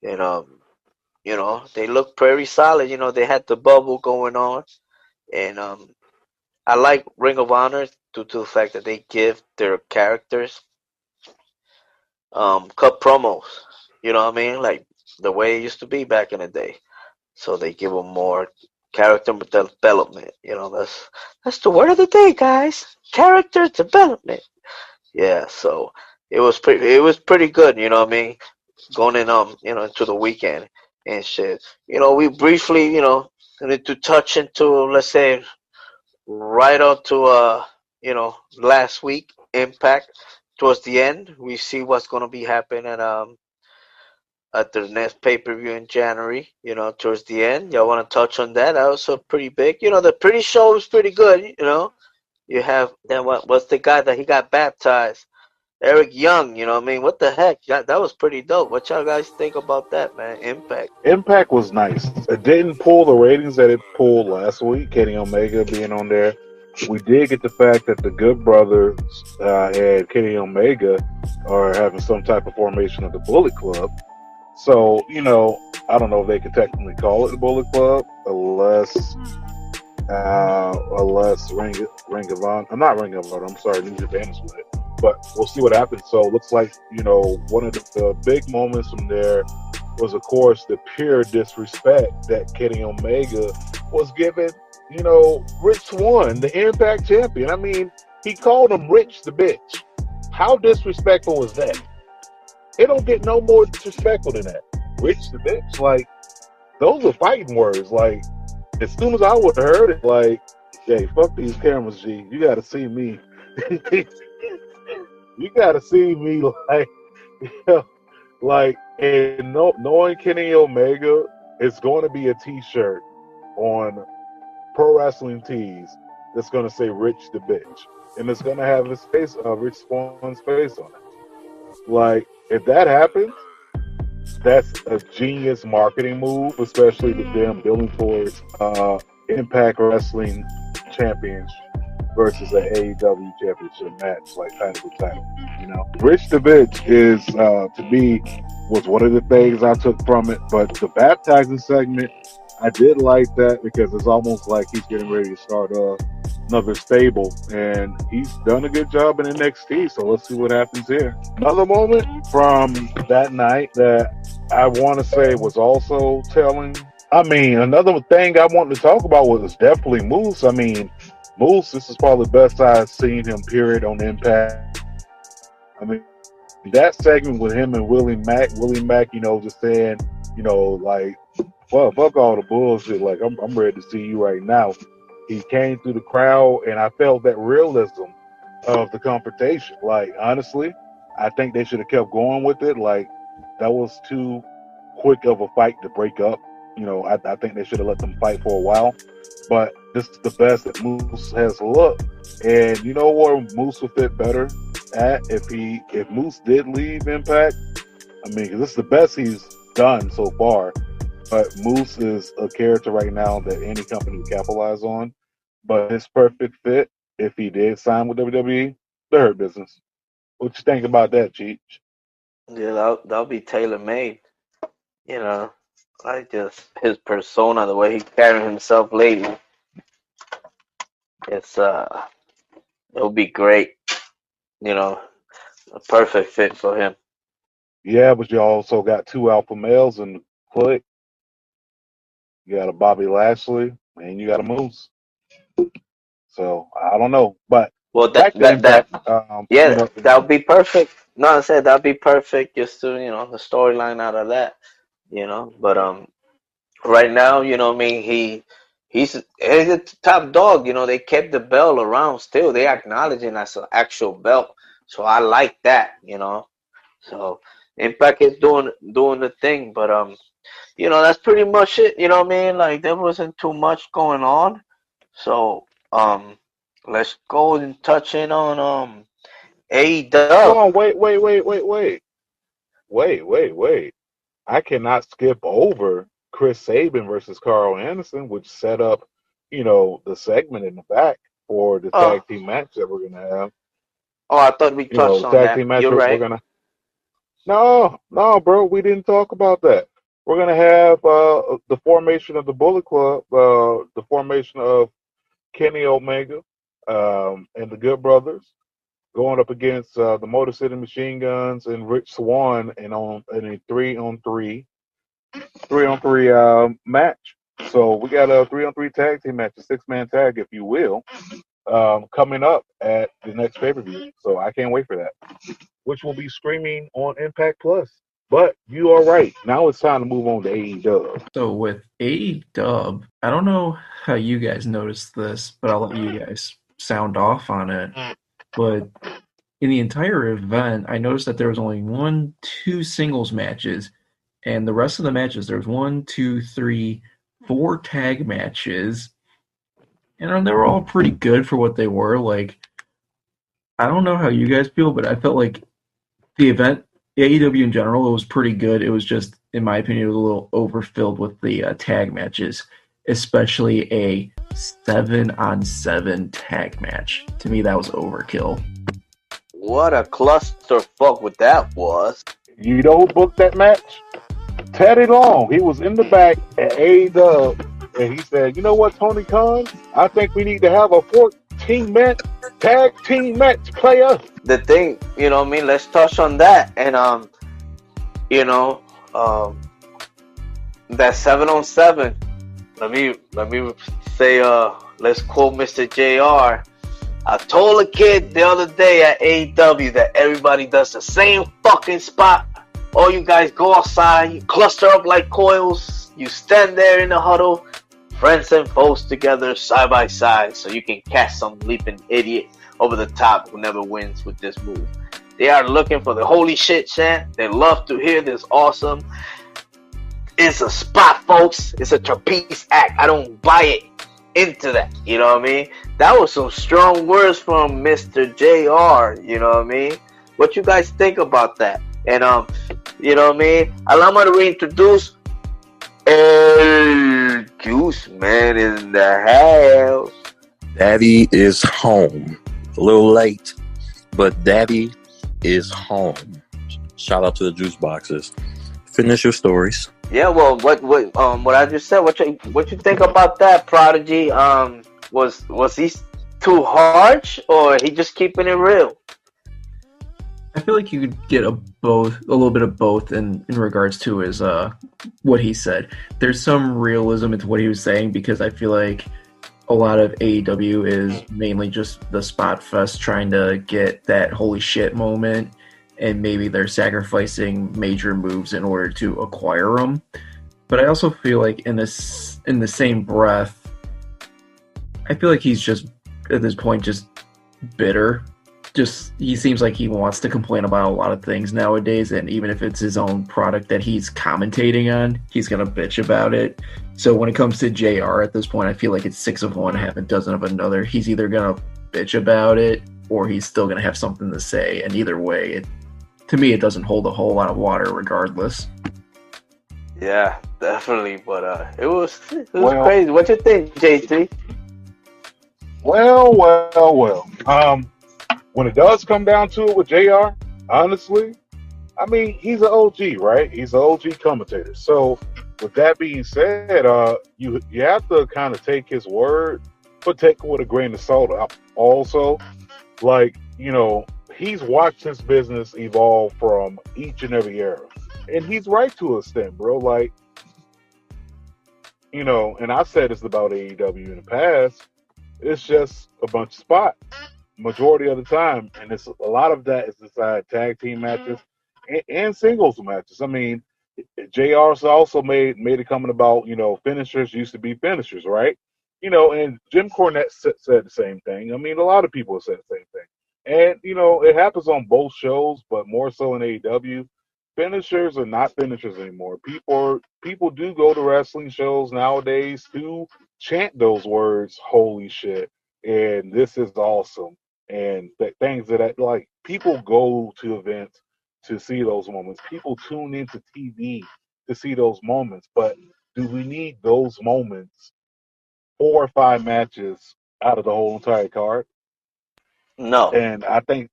And they looked pretty solid. They had the bubble going on, and I like Ring of Honor due to the fact that they give their characters cut promos. You know what I mean? Like the way it used to be back in the day. So they give them more character development. That's the word of the day, guys. Character development. Yeah. So it was pretty good. You know what I mean? Going in into the weekend and shit. We briefly need to touch into, let's say, right up to last week Impact. Towards the end, we see what's gonna be happening at the next pay-per-view in January. Towards the end, y'all want to touch on that? That was pretty big. The pretty show was pretty good. You have then what's the guy that he got baptized? Eric Young. You know what I mean? What the heck? That was pretty dope. What y'all guys think about that, man? Impact. Impact was nice. It didn't pull the ratings that it pulled last week. Kenny Omega being on there. We did get the fact that the Good Brothers and Kenny Omega are having some type of formation of the Bullet Club. So, I don't know if they could technically call it the Bullet Club unless Ring of Honor. I'm not Ring of Honor. I'm sorry, New Japan is with it. But we'll see what happens. So it looks like, one of the big moments from there was, of course, the pure disrespect that Kenny Omega was given. Rich Swann, the Impact champion. I mean, he called him Rich the bitch. How disrespectful was that? It don't get no more disrespectful than that. Rich the bitch. Like, those are fighting words. Like, as soon as I would have heard it, like, hey, fuck these cameras, G. You got to see me. You got to see me, and knowing Kenny Omega, it's going to be a T-shirt on Pro Wrestling Tees that's going to say Rich the Bitch. And it's going to have his face, Rich Swann's face on it. Like, if that happens, that's a genius marketing move, especially with them building towards Impact Wrestling Championship versus an AEW Championship match, like title. Rich the Bitch is, to me, was one of the things I took from it. But the baptizing segment, I did like that because it's almost like he's getting ready to start another stable, and he's done a good job in NXT. So let's see what happens here. Another moment from that night that I want to say was also telling. I mean, another thing I wanted to talk about was definitely Moose. I mean, Moose, this is probably the best I've seen him, period, on Impact. I mean, that segment with him and Willie Mack, just saying, like, fuck all the bullshit. Like, I'm ready to see you right now. He came through the crowd, and I felt that realism of the confrontation. Like, honestly, I think they should have kept going with it. Like, that was too quick of a fight to break up. I think they should have let them fight for a while. But this is the best that Moose has looked. And you know where Moose would fit better at if Moose did leave Impact? I mean, this is the best he's done so far. But Moose is a character right now that any company would capitalize on. But his perfect fit, if he did sign with WWE, the Hurt Business. What you think about that, Cheech? Yeah, that'll be tailor-made. Like just his persona, the way he carried himself lately. It'll be great. A perfect fit for him. Yeah, but you also got two alpha males in the clique. You got a Bobby Lashley and you got a Moose. So I don't know, but that would be perfect. No, I said that'd be perfect. Just to the storyline out of that. But right now, he's a top dog. They kept the belt around still. They acknowledge it as an actual belt. So I like that, you know. So Impact is doing the thing, but you know, that's pretty much it. You know what I mean? Like there wasn't too much going on. So let's go and touch in on Hold AEW. on, wait. I cannot skip over Chris Sabin versus Carl Anderson, which set up, the segment in the back for the Oh, tag team match that we're gonna have. I thought we touched The on tag that. team match You're we're right. gonna. No, bro, we didn't talk about that. We're gonna have the formation of the Bullet Club, the formation of Kenny Omega, and the Good Brothers going up against the Motor City Machine Guns and Rich Swann in a three on three match. So we got a 3-on-3 tag team match, a 6-man tag, if you will, coming up at the next pay-per-view. So I can't wait for that, which will be streaming on Impact Plus. But you are right. Now it's time to move on to AEW. So with AEW, I don't know how you guys noticed this, but I'll let you guys sound off on it. But in the entire event, I noticed that there was only 2 singles matches, and the rest of the matches, there was 1, 2, 3, 4 tag matches, and they were all pretty good for what they were. Like, I don't know how you guys feel, but I felt like the event, AEW in general, it was pretty good. It was just, in my opinion, it was a little overfilled with the tag matches, especially a 7-on-7 tag match. To me, that was overkill. What a clusterfuck what that was. You know who booked that match? Teddy Long. He was in the back at AEW, and he said, "You know what, Tony Khan? I think we need to have a 14-man tag team match, player." The thing, you know what I mean? Let's touch on that. And you know, that 7-on-7. Let me say let's quote Mr. JR. I told a kid the other day at AEW that everybody does the same fucking spot. All you guys go outside, you cluster up like coils, you stand there in the huddle, friends and foes together side by side, so you can catch some leaping idiot over the top who never wins with this move. They are looking for the holy shit chant. They love to hear this awesome. It's a spot, folks. It's a trapeze act. I don't buy it into that. You know what I mean? That was some strong words from Mr. JR. You know what I mean? What you guys think about that? And you know what I mean? Allow me to reintroduce Juiceman in the house. Daddy is home. A little late, but Daddy is home. Shout out to the juice boxes. Finish your stories. Yeah, well, what I just said. What you think about that, Prodigy? Was he too harsh, or he just keeping it real? I feel like you could get a little bit of both in regards to his what he said. There's some realism into what he was saying, because I feel like a lot of AEW is mainly just the spot fest, trying to get that holy shit moment, and maybe they're sacrificing major moves in order to acquire them. But I also feel like in the same breath, I feel like he's just at this point just bitter. Just, he seems like he wants to complain about a lot of things nowadays, and even if it's his own product that he's commentating on, he's gonna bitch about it. So when it comes to JR at this point, I feel like it's 6 of one, half a dozen of another. He's either gonna bitch about it, or he's still gonna have something to say, and either way, to me, it doesn't hold a whole lot of water regardless. Yeah, definitely. But it was crazy. What you think, JT? Well. When it does come down to it with JR, honestly, I mean, he's an OG, right? He's an OG commentator. So with that being said, you have to kind of take his word, but take it with a grain of salt. Also, like, he's watched his business evolve from each and every era. And he's right to an extent, bro. Like, and I've said this about AEW in the past, it's just a bunch of spots majority of the time. And it's a lot of that is inside tag team matches and singles matches. I mean, JR's also made it coming about, finishers used to be finishers, right? And Jim Cornette said the same thing. I mean, a lot of people have said the same thing. And, it happens on both shows, but more so in AEW. Finishers are not finishers anymore. People do go to wrestling shows nowadays to chant those words, holy shit, and this is awesome. And things like people go to events to see those moments. People tune into TV to see those moments. But do we need those moments 4 or 5 matches out of the whole entire card? No. And I think,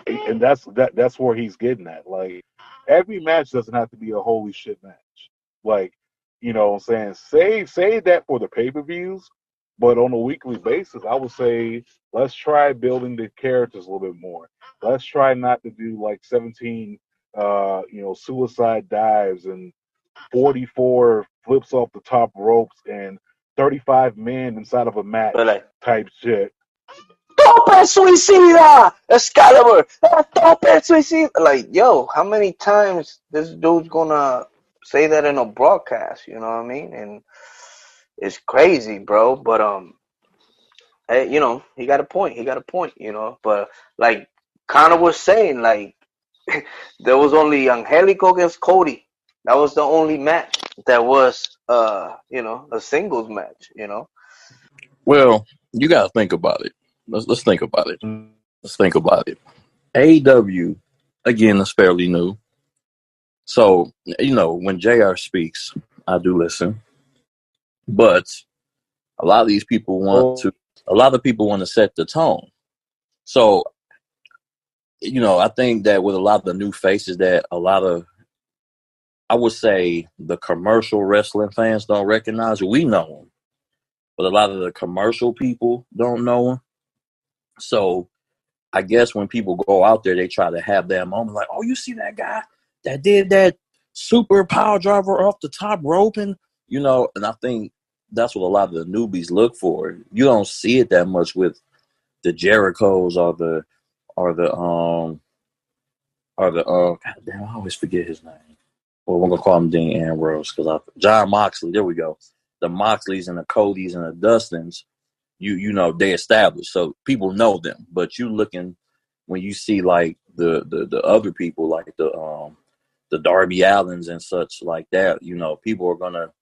and that's where he's getting at. Like, every match doesn't have to be a holy shit match. Like, what I'm saying, save that for the pay-per-views, but on a weekly basis, I would say let's try building the characters a little bit more. Let's try not to do like 17 suicide dives and 44 flips off the top ropes and 35 men inside of a match type shit. Tope suicida! Excalibur! Tope suicida! Like, yo, how many times this dude's gonna say that in a broadcast? You know what I mean? And it's crazy, bro. But hey, he got a point. But like Conor was saying, like there was only Angelico against Cody. That was the only match that was a singles match. Well, you gotta think about it. Let's think about it. Let's think about it. AEW, again, is fairly new. So, when JR speaks, I do listen. But a lot of these people want to set the tone. So, I think that with a lot of the new faces that I would say the commercial wrestling fans don't recognize, we know them. But a lot of the commercial people don't know them. So I guess when people go out there, they try to have that moment like, oh, you see that guy that did that super power driver off the top rope? And I think that's what a lot of the newbies look for. You don't see it that much with the Jerichos or the God damn, I always forget his name. Well, we're gonna call him Dean Ambrose John Moxley. There we go. The Moxleys and the Codys and the Dustins. They established, so people know them. But you looking when you see like the other people, like the Darby Allins and such like that, people are gonna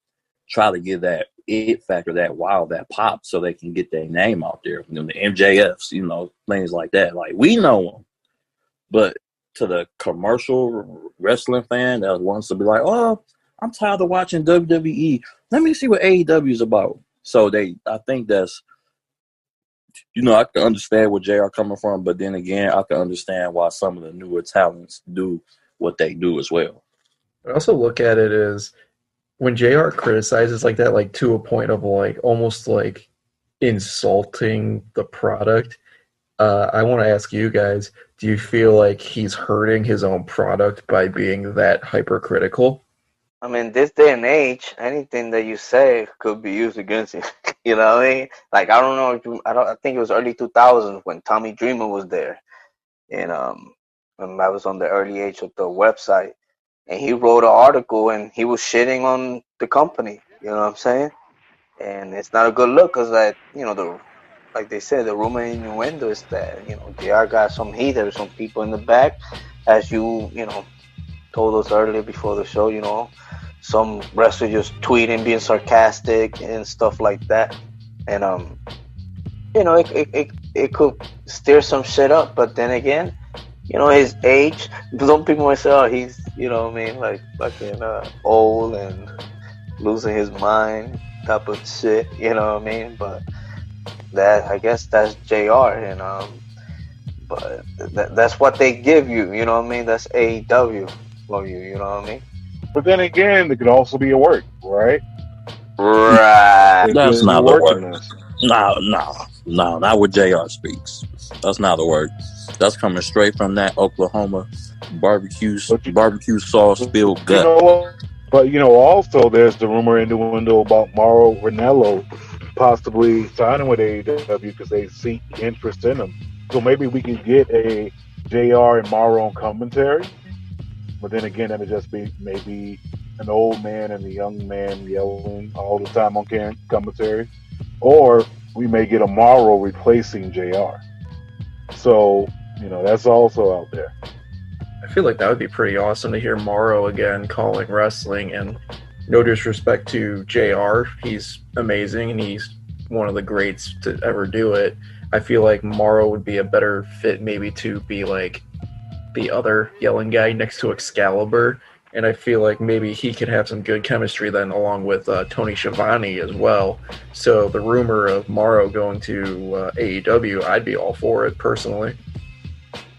try to give that it factor, that wow, that pop, so they can get their name out there. The MJFs, things like that. Like, we know them, but to the commercial wrestling fan that wants to be like, oh, I'm tired of watching WWE. Let me see what AEW is about. So I think that's. I can understand where JR coming from, but then again, I can understand why some of the newer talents do what they do as well. I also look at it as when JR criticizes like that, like to a point of like almost like insulting the product. I want to ask you guys, do you feel like he's hurting his own product by being that hypercritical? I mean, this day and age, anything that you say could be used against you. You know what I mean? Like, I don't know. I think it was early 2000s when Tommy Dreamer was there, and I was on the early age of the website, and he wrote an article and he was shitting on the company. You know what I'm saying? And it's not a good look because like they said, the rumor and innuendo is that JR got some heat. There's some people in the back, as you told us earlier before the show, some wrestlers just tweeting, being sarcastic and stuff like that. And, it could stir some shit up. But then again, his age, some people might say, oh, he's, like fucking old and losing his mind type of shit, But I guess that's JR. And, but that's what they give you, That's AEW. For you, you know what I mean? But then again, it could also be a work, right? Right. That's not the word. No, not what JR speaks. That's not the word. That's coming straight from that Oklahoma barbecue sauce filled gut. But also there's the rumor in the window about Mauro Ranallo possibly signing with AEW because they see interest in him. So maybe we can get a JR and Mauro on commentary. But then again, that'll just be maybe an old man and a young man yelling all the time on commentary. Or we may get a Mauro replacing JR. So That's also out there. I feel like that would be pretty awesome to hear Morrow again calling wrestling. And no disrespect to JR, he's amazing and he's one of the greats to ever do it. I feel like Morrow would be a better fit maybe to be like the other yelling guy next to Excalibur. And I feel like maybe he could have some good chemistry then along with Tony Schiavone as well. So the rumor of Morrow going to AEW, I'd be all for it personally.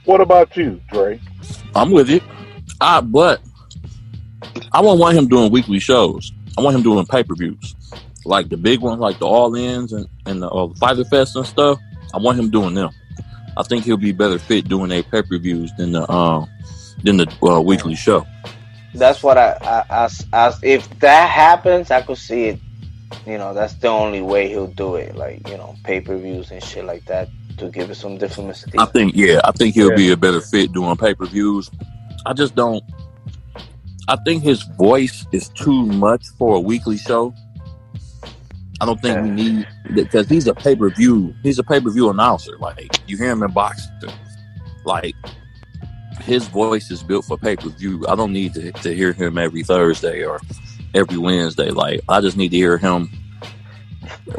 What about you, Dre? I'm with it. But I won't want him doing weekly shows. I want him doing pay-per-views. Like the big ones, like the All-Ins and the Fighter Fest and stuff. I want him doing them. I think he'll be better fit doing their pay-per-views than the weekly show. That's what I if that happens, I could see it. That's the only way he'll do it. Like, pay-per-views and shit like that to give it some different mystique. I think he'll be a better fit doing pay-per-views. I just don't. I think his voice is too much for a weekly show. I don't think we need, because he's a pay-per-view announcer. Like, you hear him in boxing. Like, his voice is built for pay-per-view. I don't need to hear him every Thursday or every Wednesday. Like, I just need to hear him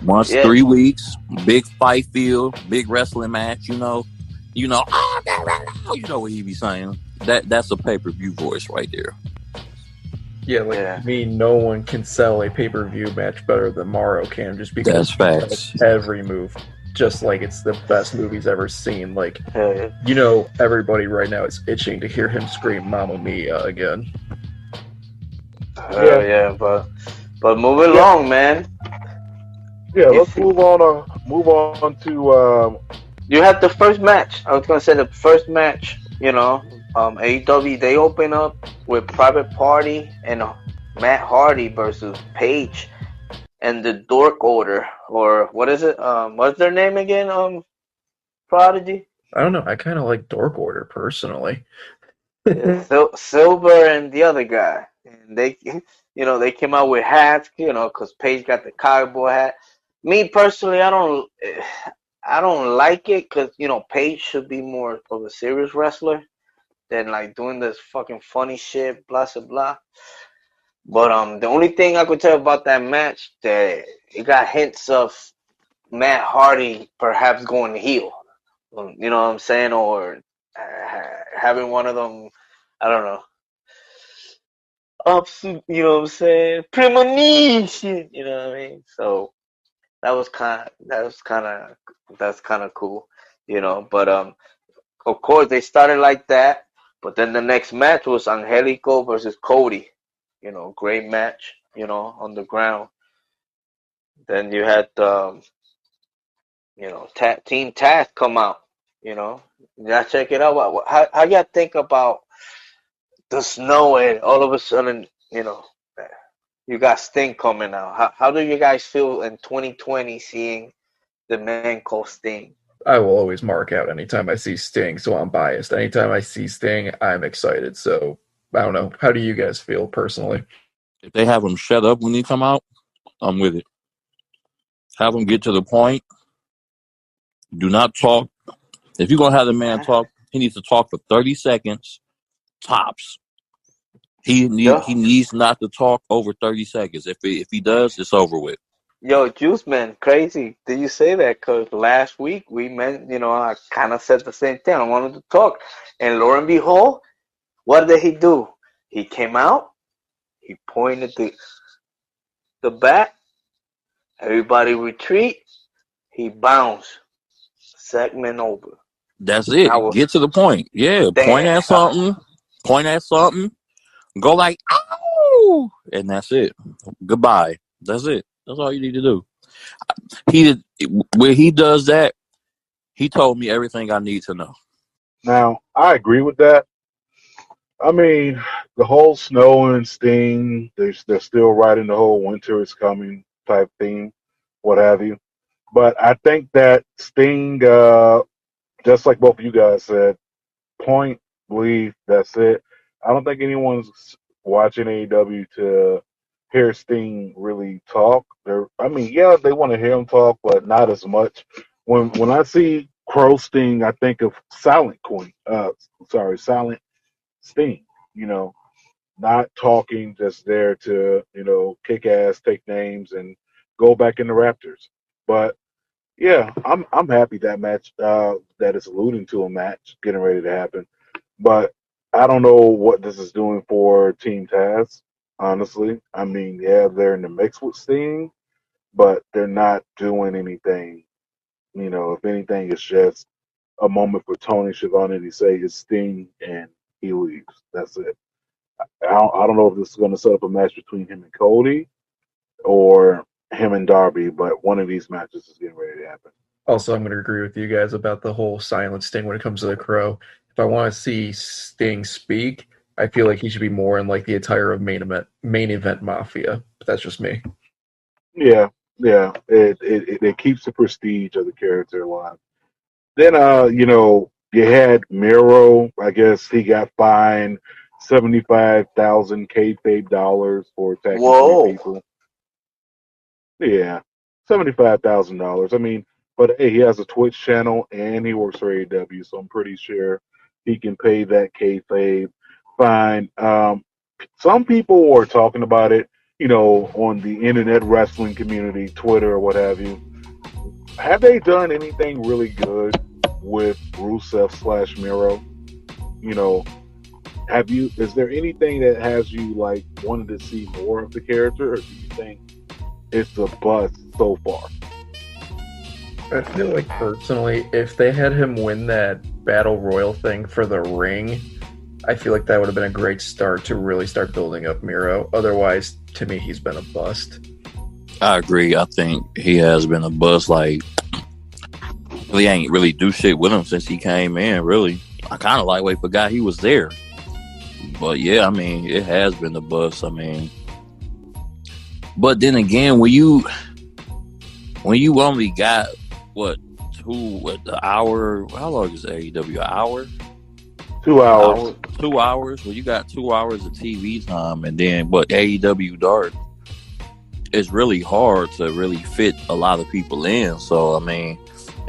once 3 weeks, big fight field, big wrestling match, you know what he be saying. That's a pay-per-view voice right there. Yeah, no one can sell a pay-per-view match better than Morrow can, just because that's facts. Every move, just like it's the best movie he's ever seen. Like, everybody right now is itching to hear him scream "Mamma Mia" again. But moving along, man. Yeah, let's move on to. You had the first match. I was gonna say the first match. AEW, they open up with Private Party and Matt Hardy versus Paige and the Dork Order, or what is it? What's their name again? Prodigy. I don't know. I kind of like Dork Order personally. Silver and the other guy, and they came out with hats, because Paige got the cowboy hat. Me personally, I don't like it, because Paige should be more of a serious wrestler than like doing this fucking funny shit, blah blah blah. But the only thing I could tell about that match, that it got hints of Matt Hardy perhaps going heel. You know what I'm saying, or having one of them, I don't know, ups. You know what I'm saying, premonition. You know what I mean? So that's kind of cool. But of course they started like that. But then the next match was Angelico versus Cody. Great match, on the ground. Then you had, Team Taz come out, Y'all check it out. How y'all think about the snow and all of a sudden, you got Sting coming out? How do you guys feel in 2020 seeing the man called Sting? I will always mark out anytime I see Sting, so I'm biased. Anytime I see Sting, I'm excited. So, I don't know. How do you guys feel personally? If they have him shut up when he come out, I'm with it. Have him get to the point. Do not talk. If you're going to have the man talk, he needs to talk for 30 seconds, tops. He needs not to talk over 30 seconds. If he does, it's over with. Yo, Juiceman, crazy. Did you say that? Because last week I kind of said the same thing. I wanted to talk. And lo and behold, what did he do? He came out. He pointed the bat. Everybody retreat. He bounced. Segment over. That's it. Get to the point. Yeah, point at something. Go like, ow! And that's it. Goodbye. That's it. That's all you need to do. When he does that, he told me everything I need to know. Now, I agree with that. I mean, the whole snow and Sting, they're still riding the whole winter is coming type theme, what have you. But I think that Sting, just like both of you guys said, point, leave, that's it. I don't think anyone's watching AEW to hear Sting really talk. They want to hear him talk, but not as much. When I see Crow Sting, I think of Silent Silent Sting. You know, not talking, just there to kick ass, take names, and go back in the Raptors. But yeah, I'm happy that match that is alluding to a match getting ready to happen. But I don't know what this is doing for Team Taz. Honestly, I mean, yeah, they're in the mix with Sting, but they're not doing anything. If anything, it's just a moment for Tony Schiavone to say his Sting and he leaves. That's it. I don't know if this is going to set up a match between him and Cody or him and Darby, but one of these matches is getting ready to happen. Also, I'm going to agree with you guys about the whole silent Sting when it comes to the Crow. If I want to see Sting speak, I feel like he should be more in like the attire of main event Mafia. But that's just me. Yeah. It keeps the prestige of the character alive. Then, you had Miro. I guess he got fined 75,000 kayfabe dollars for attacking Whoa. three people. Yeah, $75,000. I mean, but hey, he has a Twitch channel and he works for AEW, so I'm pretty sure he can pay that kayfabe fine. Some people were talking about it, on the internet wrestling community, Twitter or what have you. Have they done anything really good with Rusev / Miro? Is there anything that has you like wanted to see more of the character, or do you think it's a bust so far? I feel like personally, if they had him win that Battle Royal thing for the ring, I feel like that would have been a great start to really start building up Miro. Otherwise, to me, he's been a bust. I agree. I think he has been a bust. Like, really ain't really do shit with him since he came in, really. I kind of like forgot he was there. But yeah, I mean, it has been a bust. I mean, but then again, when you only got the hour, how long is AEW? An hour? 2 hours. 2 hours. Well, you got 2 hours of TV time, and then AEW Dark, it's really hard to really fit a lot of people in. So I mean,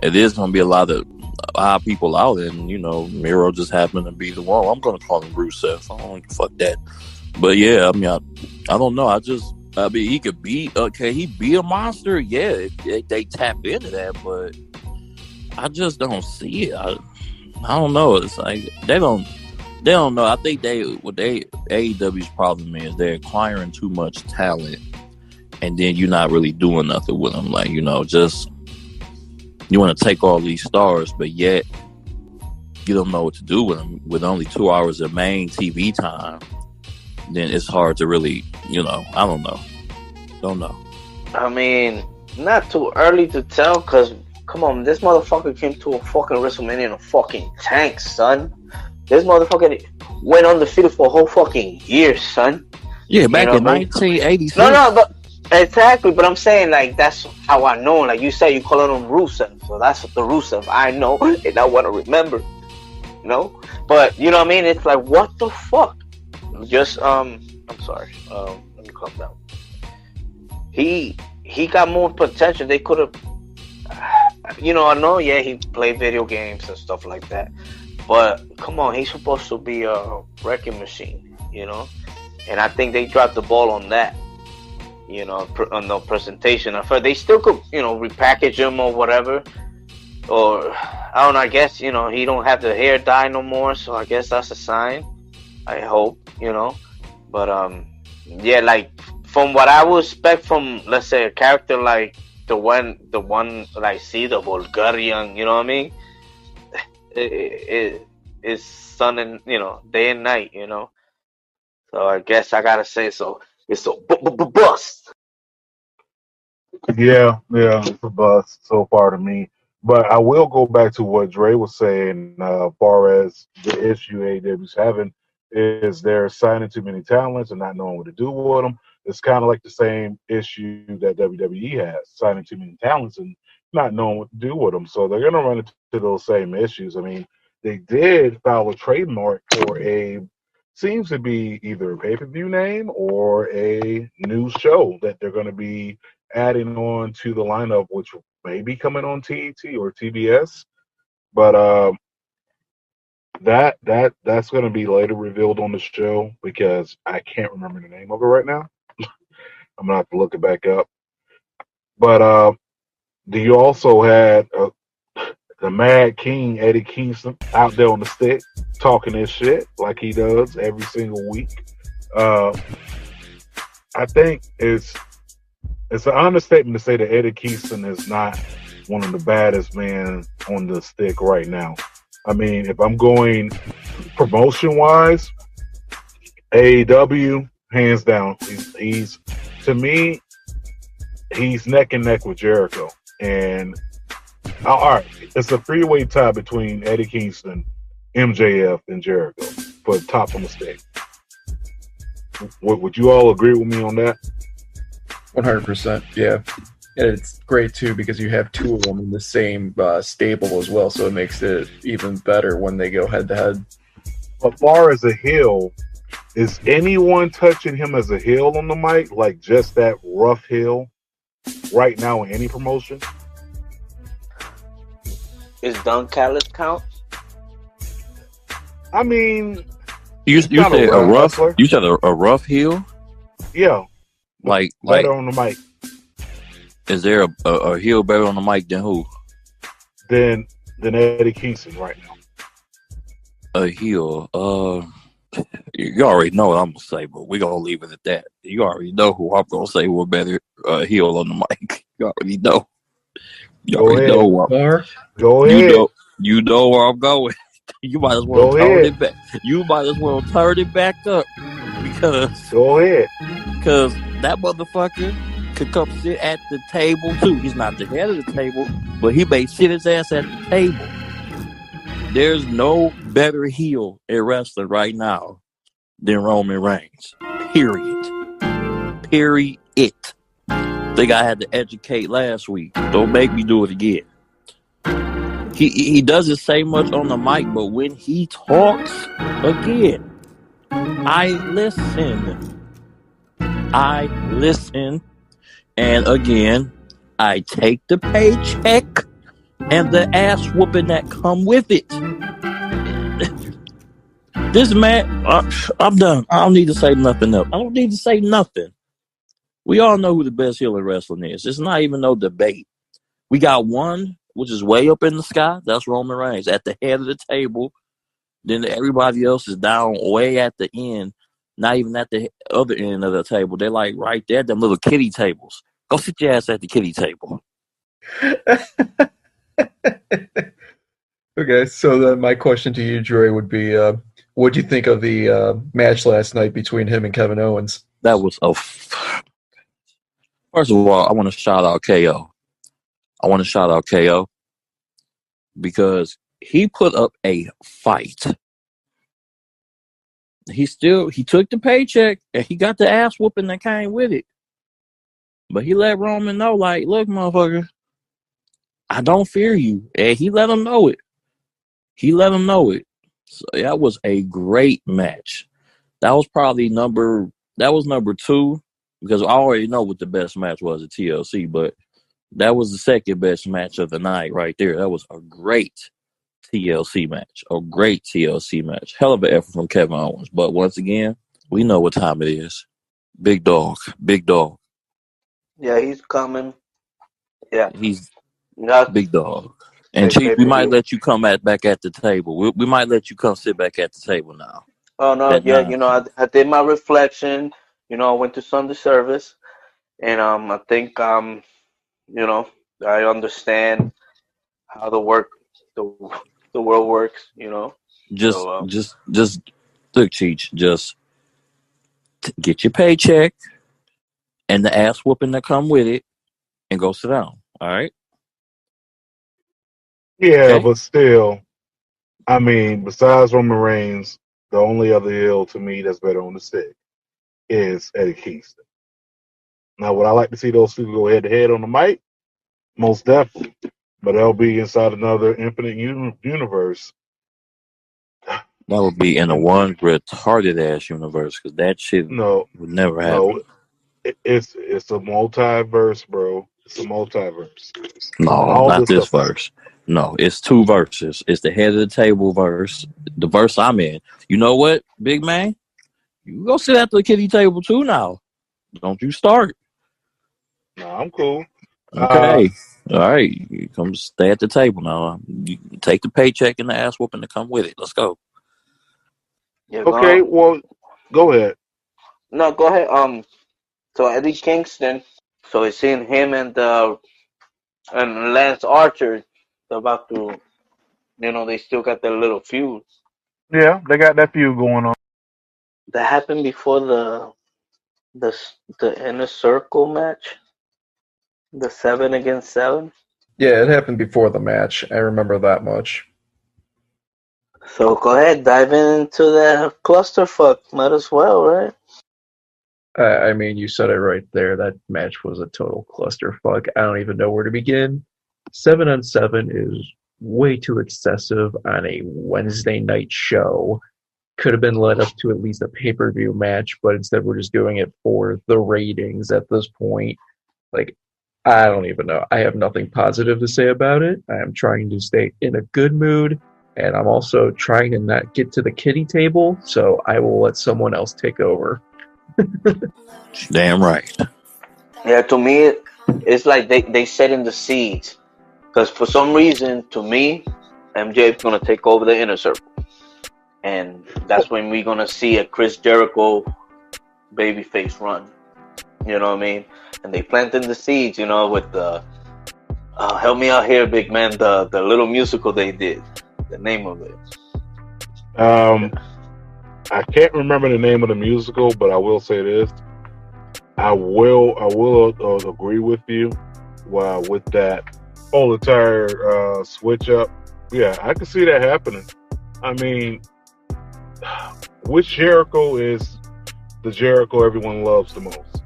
it is going to be a lot of odd people out, and Miro just happened to be the one. I'm going to call him Rusev. I don't fuck that. But yeah, I mean, I don't know. I mean, he could be. Can he be a monster? Yeah, if they tap into that, but I just don't see it. I don't know. It's like they don't know. I think AEW's problem is they're acquiring too much talent, and then you're not really doing nothing with them. Like, just you want to take all these stars, but yet you don't know what to do with them. With only 2 hours of main TV time, then it's hard to really, I don't know. Don't know. I mean, not too early to tell, because, come on, this motherfucker came to a fucking WrestleMania in a fucking tank, son. This motherfucker went undefeated for a whole fucking year, son. Yeah, back in 1986. No, but exactly, but I'm saying, like, that's how I know. Like you said, you calling him Rusev, so that's the Rusev I know and I want to remember, But, you know what I mean? It's like, what the fuck? Just, I'm sorry, let me calm down. He got more potential. They could have, I know, yeah, he played video games and stuff like that, but come on, he's supposed to be a wrecking machine, and I think they dropped the ball on that, on the presentation. I've heard they still could, repackage him or whatever, or I don't know, I guess, he don't have the hair dye no more, so I guess that's a sign, I hope, but yeah, like, from what I would expect from, let's say, a character like the one like, see, the Bulgarian, you know what I mean? It's sun and, day and night, So I guess I gotta say, so it's a bust. Yeah, it's a bust so far to me. But I will go back to what Dre was saying, as far as the issue AEW's having is they're signing too many talents and not knowing what to do with them. It's kind of like the same issue that WWE has, signing too many talents and not knowing what to do with them. So they're going to run into those same issues. I mean, they did file a trademark for seems to be either a pay-per-view name or a new show that they're going to be adding on to the lineup, which may be coming on TET or TBS. But that's going to be later revealed on the show because I can't remember the name of it right now. I'm gonna have to look it back up. But you also had the Mad King Eddie Kingston out there on the stick talking his shit like he does every single week. I think it's an understatement to say that Eddie Kingston is not one of the baddest men on the stick right now. I mean, if I'm going promotion wise, AEW hands down. He's to me, he's neck and neck with Jericho. And all right, it's a three-way tie between Eddie Kingston, MJF, and Jericho for top on the stick. Would you all agree with me on that? 100%. Yeah. And it's great too because you have two of them in the same stable as well, so it makes it even better when they go head to head. As far as a heel, is anyone touching him as a heel on the mic, like just that rough heel, right now in any promotion? Is Don Callis count? I mean, you said a rough. wrestler. You said a rough heel. Yeah, Like better on the mic is there a heel better on the mic than who? than Eddie Kingston right now. A heel. You already know what I'm gonna say, but we're gonna leave it at that. You already know who I'm gonna say we're better heel on the mic. You already know. You Go already ahead. know where Go ahead. you know where I'm going. You might as well Go turn ahead. it back. You might as well turn it back up because Go ahead. that motherfucker could come sit at the table too. He's not the head of the table, but he may sit his ass at the table. There's no better heel in wrestling right now than Roman Reigns. Period. Think I had to educate last week. Don't make me do it again. He doesn't say much on the mic, but when he talks again, I listen, and again, I take the paycheck and the ass whooping that come with it. This man, I'm done. I don't need to say nothing else. I don't need to say nothing. We all know who the best heel in wrestling is. It's not even no debate. We got one, which is way up in the sky. That's Roman Reigns at the head of the table. Then everybody else is down way at the end, not even at the other end of the table. They're like right there, them little kiddie tables. Go sit your ass at the kiddie table. Okay, so then my question to you, Dre, would be, what do you think of the match last night between him and Kevin Owens? That was First of all, I want to shout out KO. Because he put up a fight. He took the paycheck and he got the ass whooping that came with it. But he let Roman know, like, look, motherfucker, I don't fear you. And he let him know it. So that was a great match. That was probably number 2, because I already know what the best match was at TLC, but that was the second best match of the night right there. That was a great TLC match. Hell of an effort from Kevin Owens. But once again, we know what time it is. Big dog. Yeah, he's coming. Yeah. He's Not big dog. And Cheech, we might let you come back at the table. We might let you come sit back at the table now. Oh no, That yeah, nonsense. I did my reflection. I went to Sunday service, and I think I understand how the world works. Just So, look, Cheech, just get your paycheck and the ass whooping that come with it, and go sit down. All right. Yeah, Okay. but still, I mean, besides Roman Reigns, the only other heel to me that's better on the stick is Eddie Kingston. Now, would I like to see those two go head to head on the mic? Most definitely. But that'll be inside another infinite universe. That would be in a one retarded ass universe, because that shit No, would never happen. it's a multiverse, bro. It's a multiverse. No, All not this this stuff. verse. No, it's two verses. It's the head of the table verse, the verse I'm in. You know what, big man? You go sit at the kiddie table too now. Don't you start. No, I'm cool. Okay. All right. You come stay at the table now. You take the paycheck and the ass whooping to come with it. Let's go. Okay, well, go ahead. No, go ahead. So Eddie Kingston. So it's seeing him and Lance Archer. They're about to, they still got their little feud. Yeah, they got that feud going on. That happened before the inner circle match. The 7 against 7. Yeah, it happened before the match. I remember that much. So go ahead, dive into that clusterfuck. Might as well, right? I mean, you said it right there. That match was a total clusterfuck. I don't even know where to begin. 7-on-7 is way too excessive on a Wednesday night show. Could have been led up to at least a pay-per-view match, but instead we're just doing it for the ratings at this point. Like, I don't even know. I have nothing positive to say about it. I am trying to stay in a good mood, and I'm also trying to not get to the kiddie table, so I will let someone else take over. Damn right. Yeah, to me, it's like they setting the seeds. Because for some reason, to me, MJ's going to take over the inner circle. And that's when we're going to see a Chris Jericho babyface run. You know what I mean? And they planted the seeds, with the help me out here, big man, the little musical they did. The name of it. I can't remember the name of the musical, but I will say this. I will agree with you with that whole entire switch up. Yeah, I can see that happening. I mean, which Jericho is the Jericho everyone loves the most?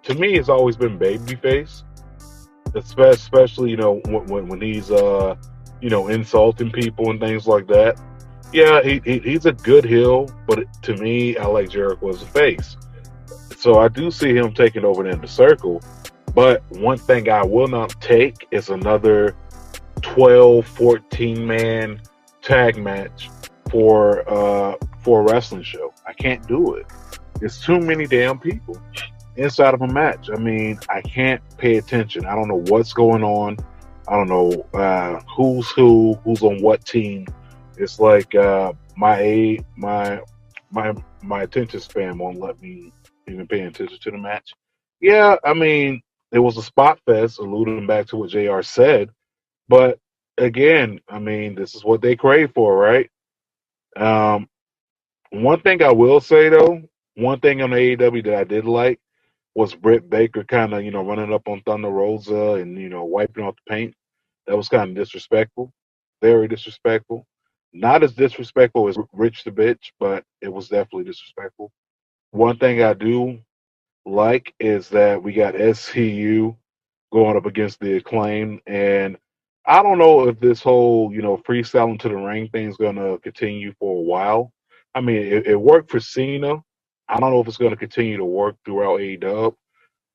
To me, it's always been babyface, especially when he's insulting people and things like that. Yeah, he's a good heel, but to me, I like Jericho as a face. So I do see him taking over the circle. But one thing I will not take is another 12, 14-man tag match for a wrestling show. I can't do it. It's too many damn people inside of a match. I mean, I can't pay attention. I don't know what's going on. I don't know who's on what team. It's like my attention span won't let me even pay attention to the match. Yeah, I mean, it was a spot fest, alluding back to what JR said. But again, I mean, this is what they crave for, right? One thing I will say though, one thing on the AEW that I did like was Britt Baker kind of running up on Thunder Rosa and wiping off the paint. That was kind of disrespectful, very disrespectful. Not as disrespectful as Rich the Bitch, but it was definitely disrespectful. One thing I do like is that we got SCU going up against the Acclaim, and I don't know if this whole freestyling to the ring thing is going to continue for a while. I mean, it worked for Cena. I don't know if it's going to continue to work throughout AEW,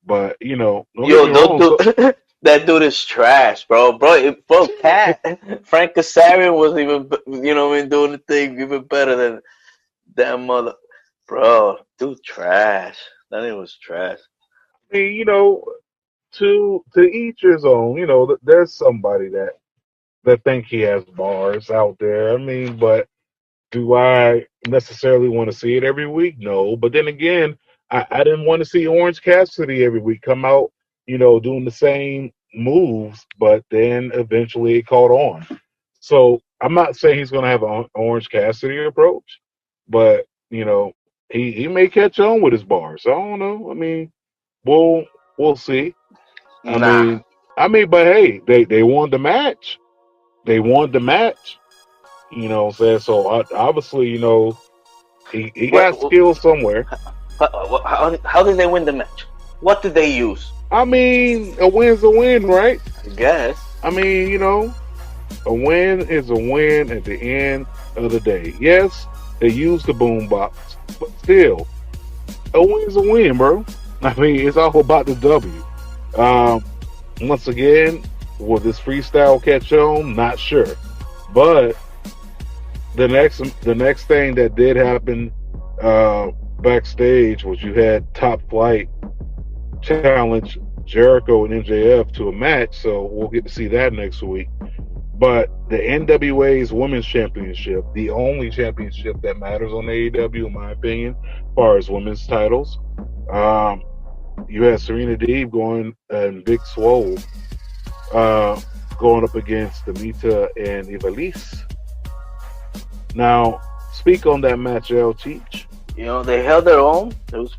but don't get me wrong, that dude is trash, bro. Pat Frank Kazarian was even doing the thing even better than that mother, bro. Dude, trash. That thing was trash. I mean, to each his own. There's somebody that think he has bars out there. I mean, but do I necessarily want to see it every week? No. But then again, I didn't want to see Orange Cassidy every week come out, doing the same moves, but then eventually it caught on. So I'm not saying he's going to have an Orange Cassidy approach, but, he may catch on with his bars. I don't know. I mean, we'll see. Nah. I mean, but hey, they won the match. They won the match. You know what I'm saying? So obviously, he got skills somewhere. How did they win the match? What did they use? I mean, a win's a win, right? I guess. I mean, a win is a win at the end of the day. Yes, they used the boombox, but still, a win's a win, bro. I mean, it's all about the W. Once again, Will this freestyle catch on? Not sure. But the next thing that did happen backstage was you had Top Flight challenge Jericho and MJF to a match, so we'll get to see that next week. But the NWA's Women's Championship, the only championship that matters on AEW, in my opinion, as far as women's titles, you had Serena Deeb going and Big Swole going up against Demita and Ivelisse. Now, speak on that match, Cheech. You know, they held their own. It was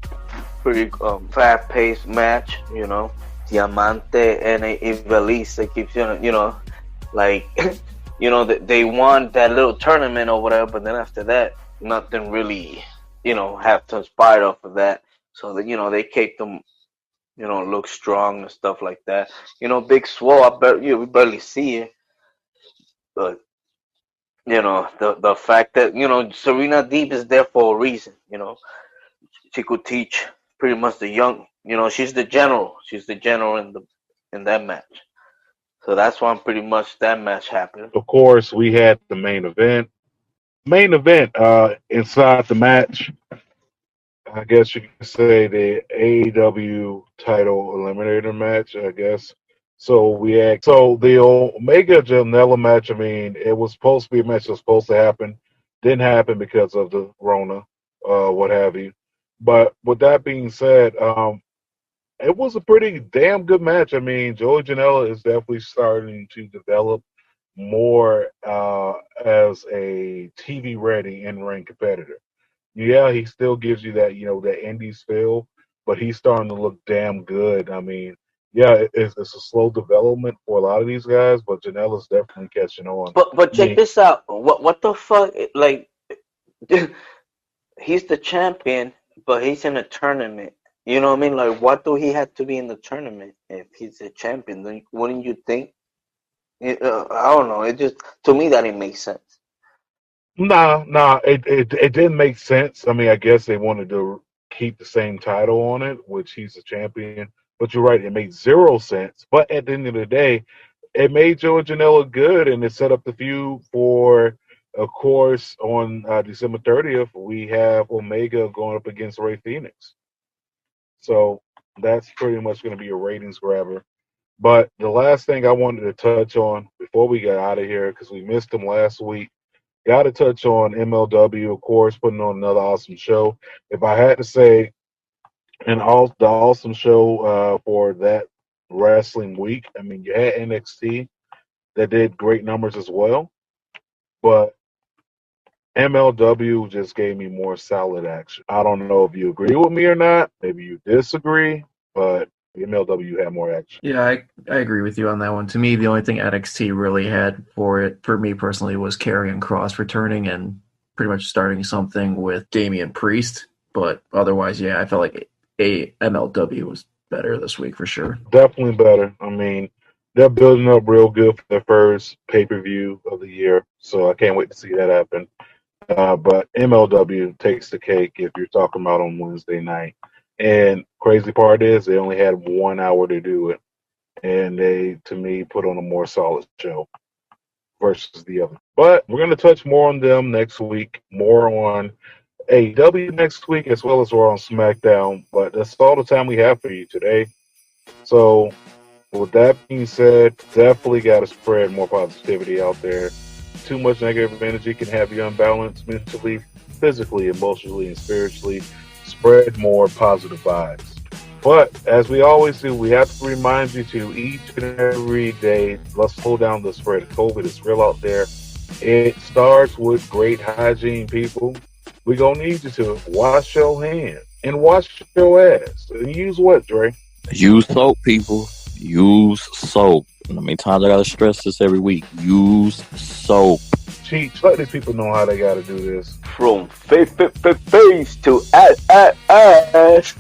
pretty fast-paced match. You know, Diamante and Ivelisse. They keep like, you know, they won that little tournament or whatever. But then after that, nothing really, you know, have transpired off of that. So that, you know, they kept them, you know, look strong and stuff like that. You know, Big Swole, we barely see it, but you know, the fact that, you know, Serena Deeb is there for a reason. You know, she could teach pretty much the young. You know, she's the general. She's the general in that match. So that's why pretty much that match happened. Of course, we had the main event. Inside the match, I guess you could say the AEW title eliminator match, I guess. So the Omega Janela match, I mean, it was supposed to be a match that was supposed to happen. Didn't happen because of the Rona, what have you. But with that being said, it was a pretty damn good match. I mean, Joey Janela is definitely starting to develop more as a TV-ready in-ring competitor. Yeah, he still gives you that, you know, that Indies feel, but he's starting to look damn good. I mean, yeah, it's a slow development for a lot of these guys, but Janela's definitely catching on. But check this out. What the fuck? Like, he's the champion, but he's in a tournament. You know what I mean? Like, what do he have to be in the tournament if he's a champion? Then wouldn't you think? I don't know. It just, to me, that didn't make sense. Nah, it didn't make sense. I mean, I guess they wanted to keep the same title on it, which he's a champion. But you're right, it made zero sense. But at the end of the day, it made Joe and Janela good, and it set up the feud for, of course, on December 30th, we have Omega going up against Rey Fenix. So that's pretty much going to be a ratings grabber. But the last thing I wanted to touch on before we got out of here, because we missed them last week, got to touch on MLW, of course, putting on another awesome show. If I had to say the awesome show for that wrestling week, I mean, you had NXT that did great numbers as well, but MLW just gave me more solid action. I don't know if you agree with me or not. Maybe you disagree, but MLW had more action. Yeah, I agree with you on that one. To me, the only thing NXT really had for me personally, was Karrion Kross returning and pretty much starting something with Damian Priest. But otherwise, yeah, I felt like MLW was better this week for sure. Definitely better. I mean, they're building up real good for their first pay-per-view of the year, so I can't wait to see that happen. But MLW takes the cake if you're talking about on Wednesday night. And crazy part is they only had 1 hour to do it. And they, to me, put on a more solid show versus the other. But we're going to touch more on them next week, more on AEW next week, as well as we're on SmackDown. But that's all the time we have for you today. So with that being said, definitely got to spread more positivity out there. Too much negative energy can have you unbalanced mentally, physically, emotionally, and spiritually. Spread more positive vibes. But as we always do, we have to remind you to each and every day, let's slow down the spread of COVID. It's real out there. It starts with great hygiene, people. We're going to need you to wash your hands and wash your ass. And use what, Dre? Use soap, people. Use soap. And how many times I got to stress this every week? Use soap. Cheech, let these people know how they got to do this. From face to ass.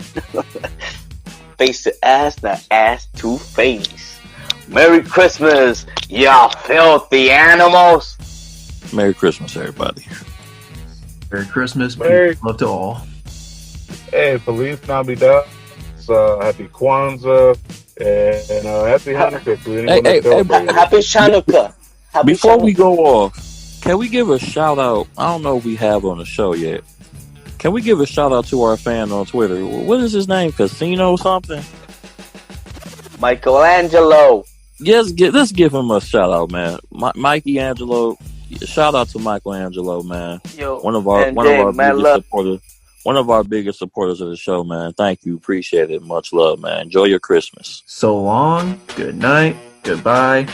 Face to ass, not ass to face. Merry Christmas, y'all filthy animals. Merry Christmas, everybody. Merry Christmas. Merry Love to all. Hey, Feliz Navidad. Happy Kwanzaa. And happy Hanukkah to anyone Hey, that celebrated. Happy Chanukah. Before we go off, can we give a shout out? I don't know if we have on the show yet. Can we give a shout out to our fan on Twitter? What is his name? Casino something? Michelangelo. Yes, let's give him a shout out, man. Mikey Angelo. Shout out to Michelangelo, man. Yo, one of our biggest supporters of the show, man. Thank you, appreciate it. Much love, man. Enjoy your Christmas. So long, good night, goodbye.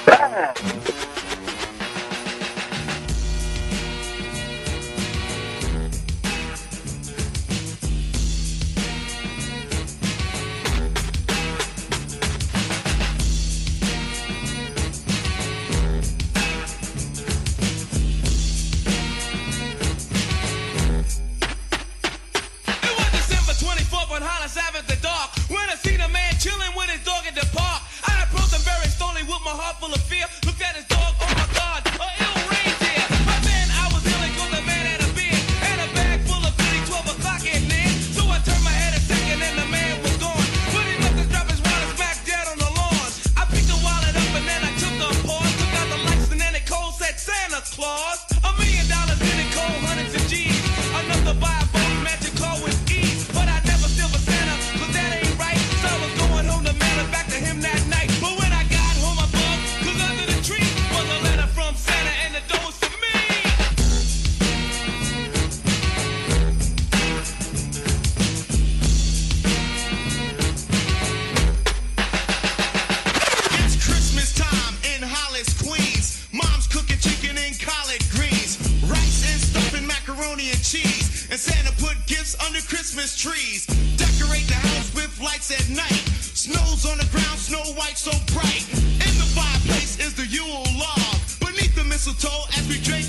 Trees, decorate the house with lights at night. Snow's on the ground, snow white so bright. In the fireplace is the Yule log. Beneath the mistletoe as we drink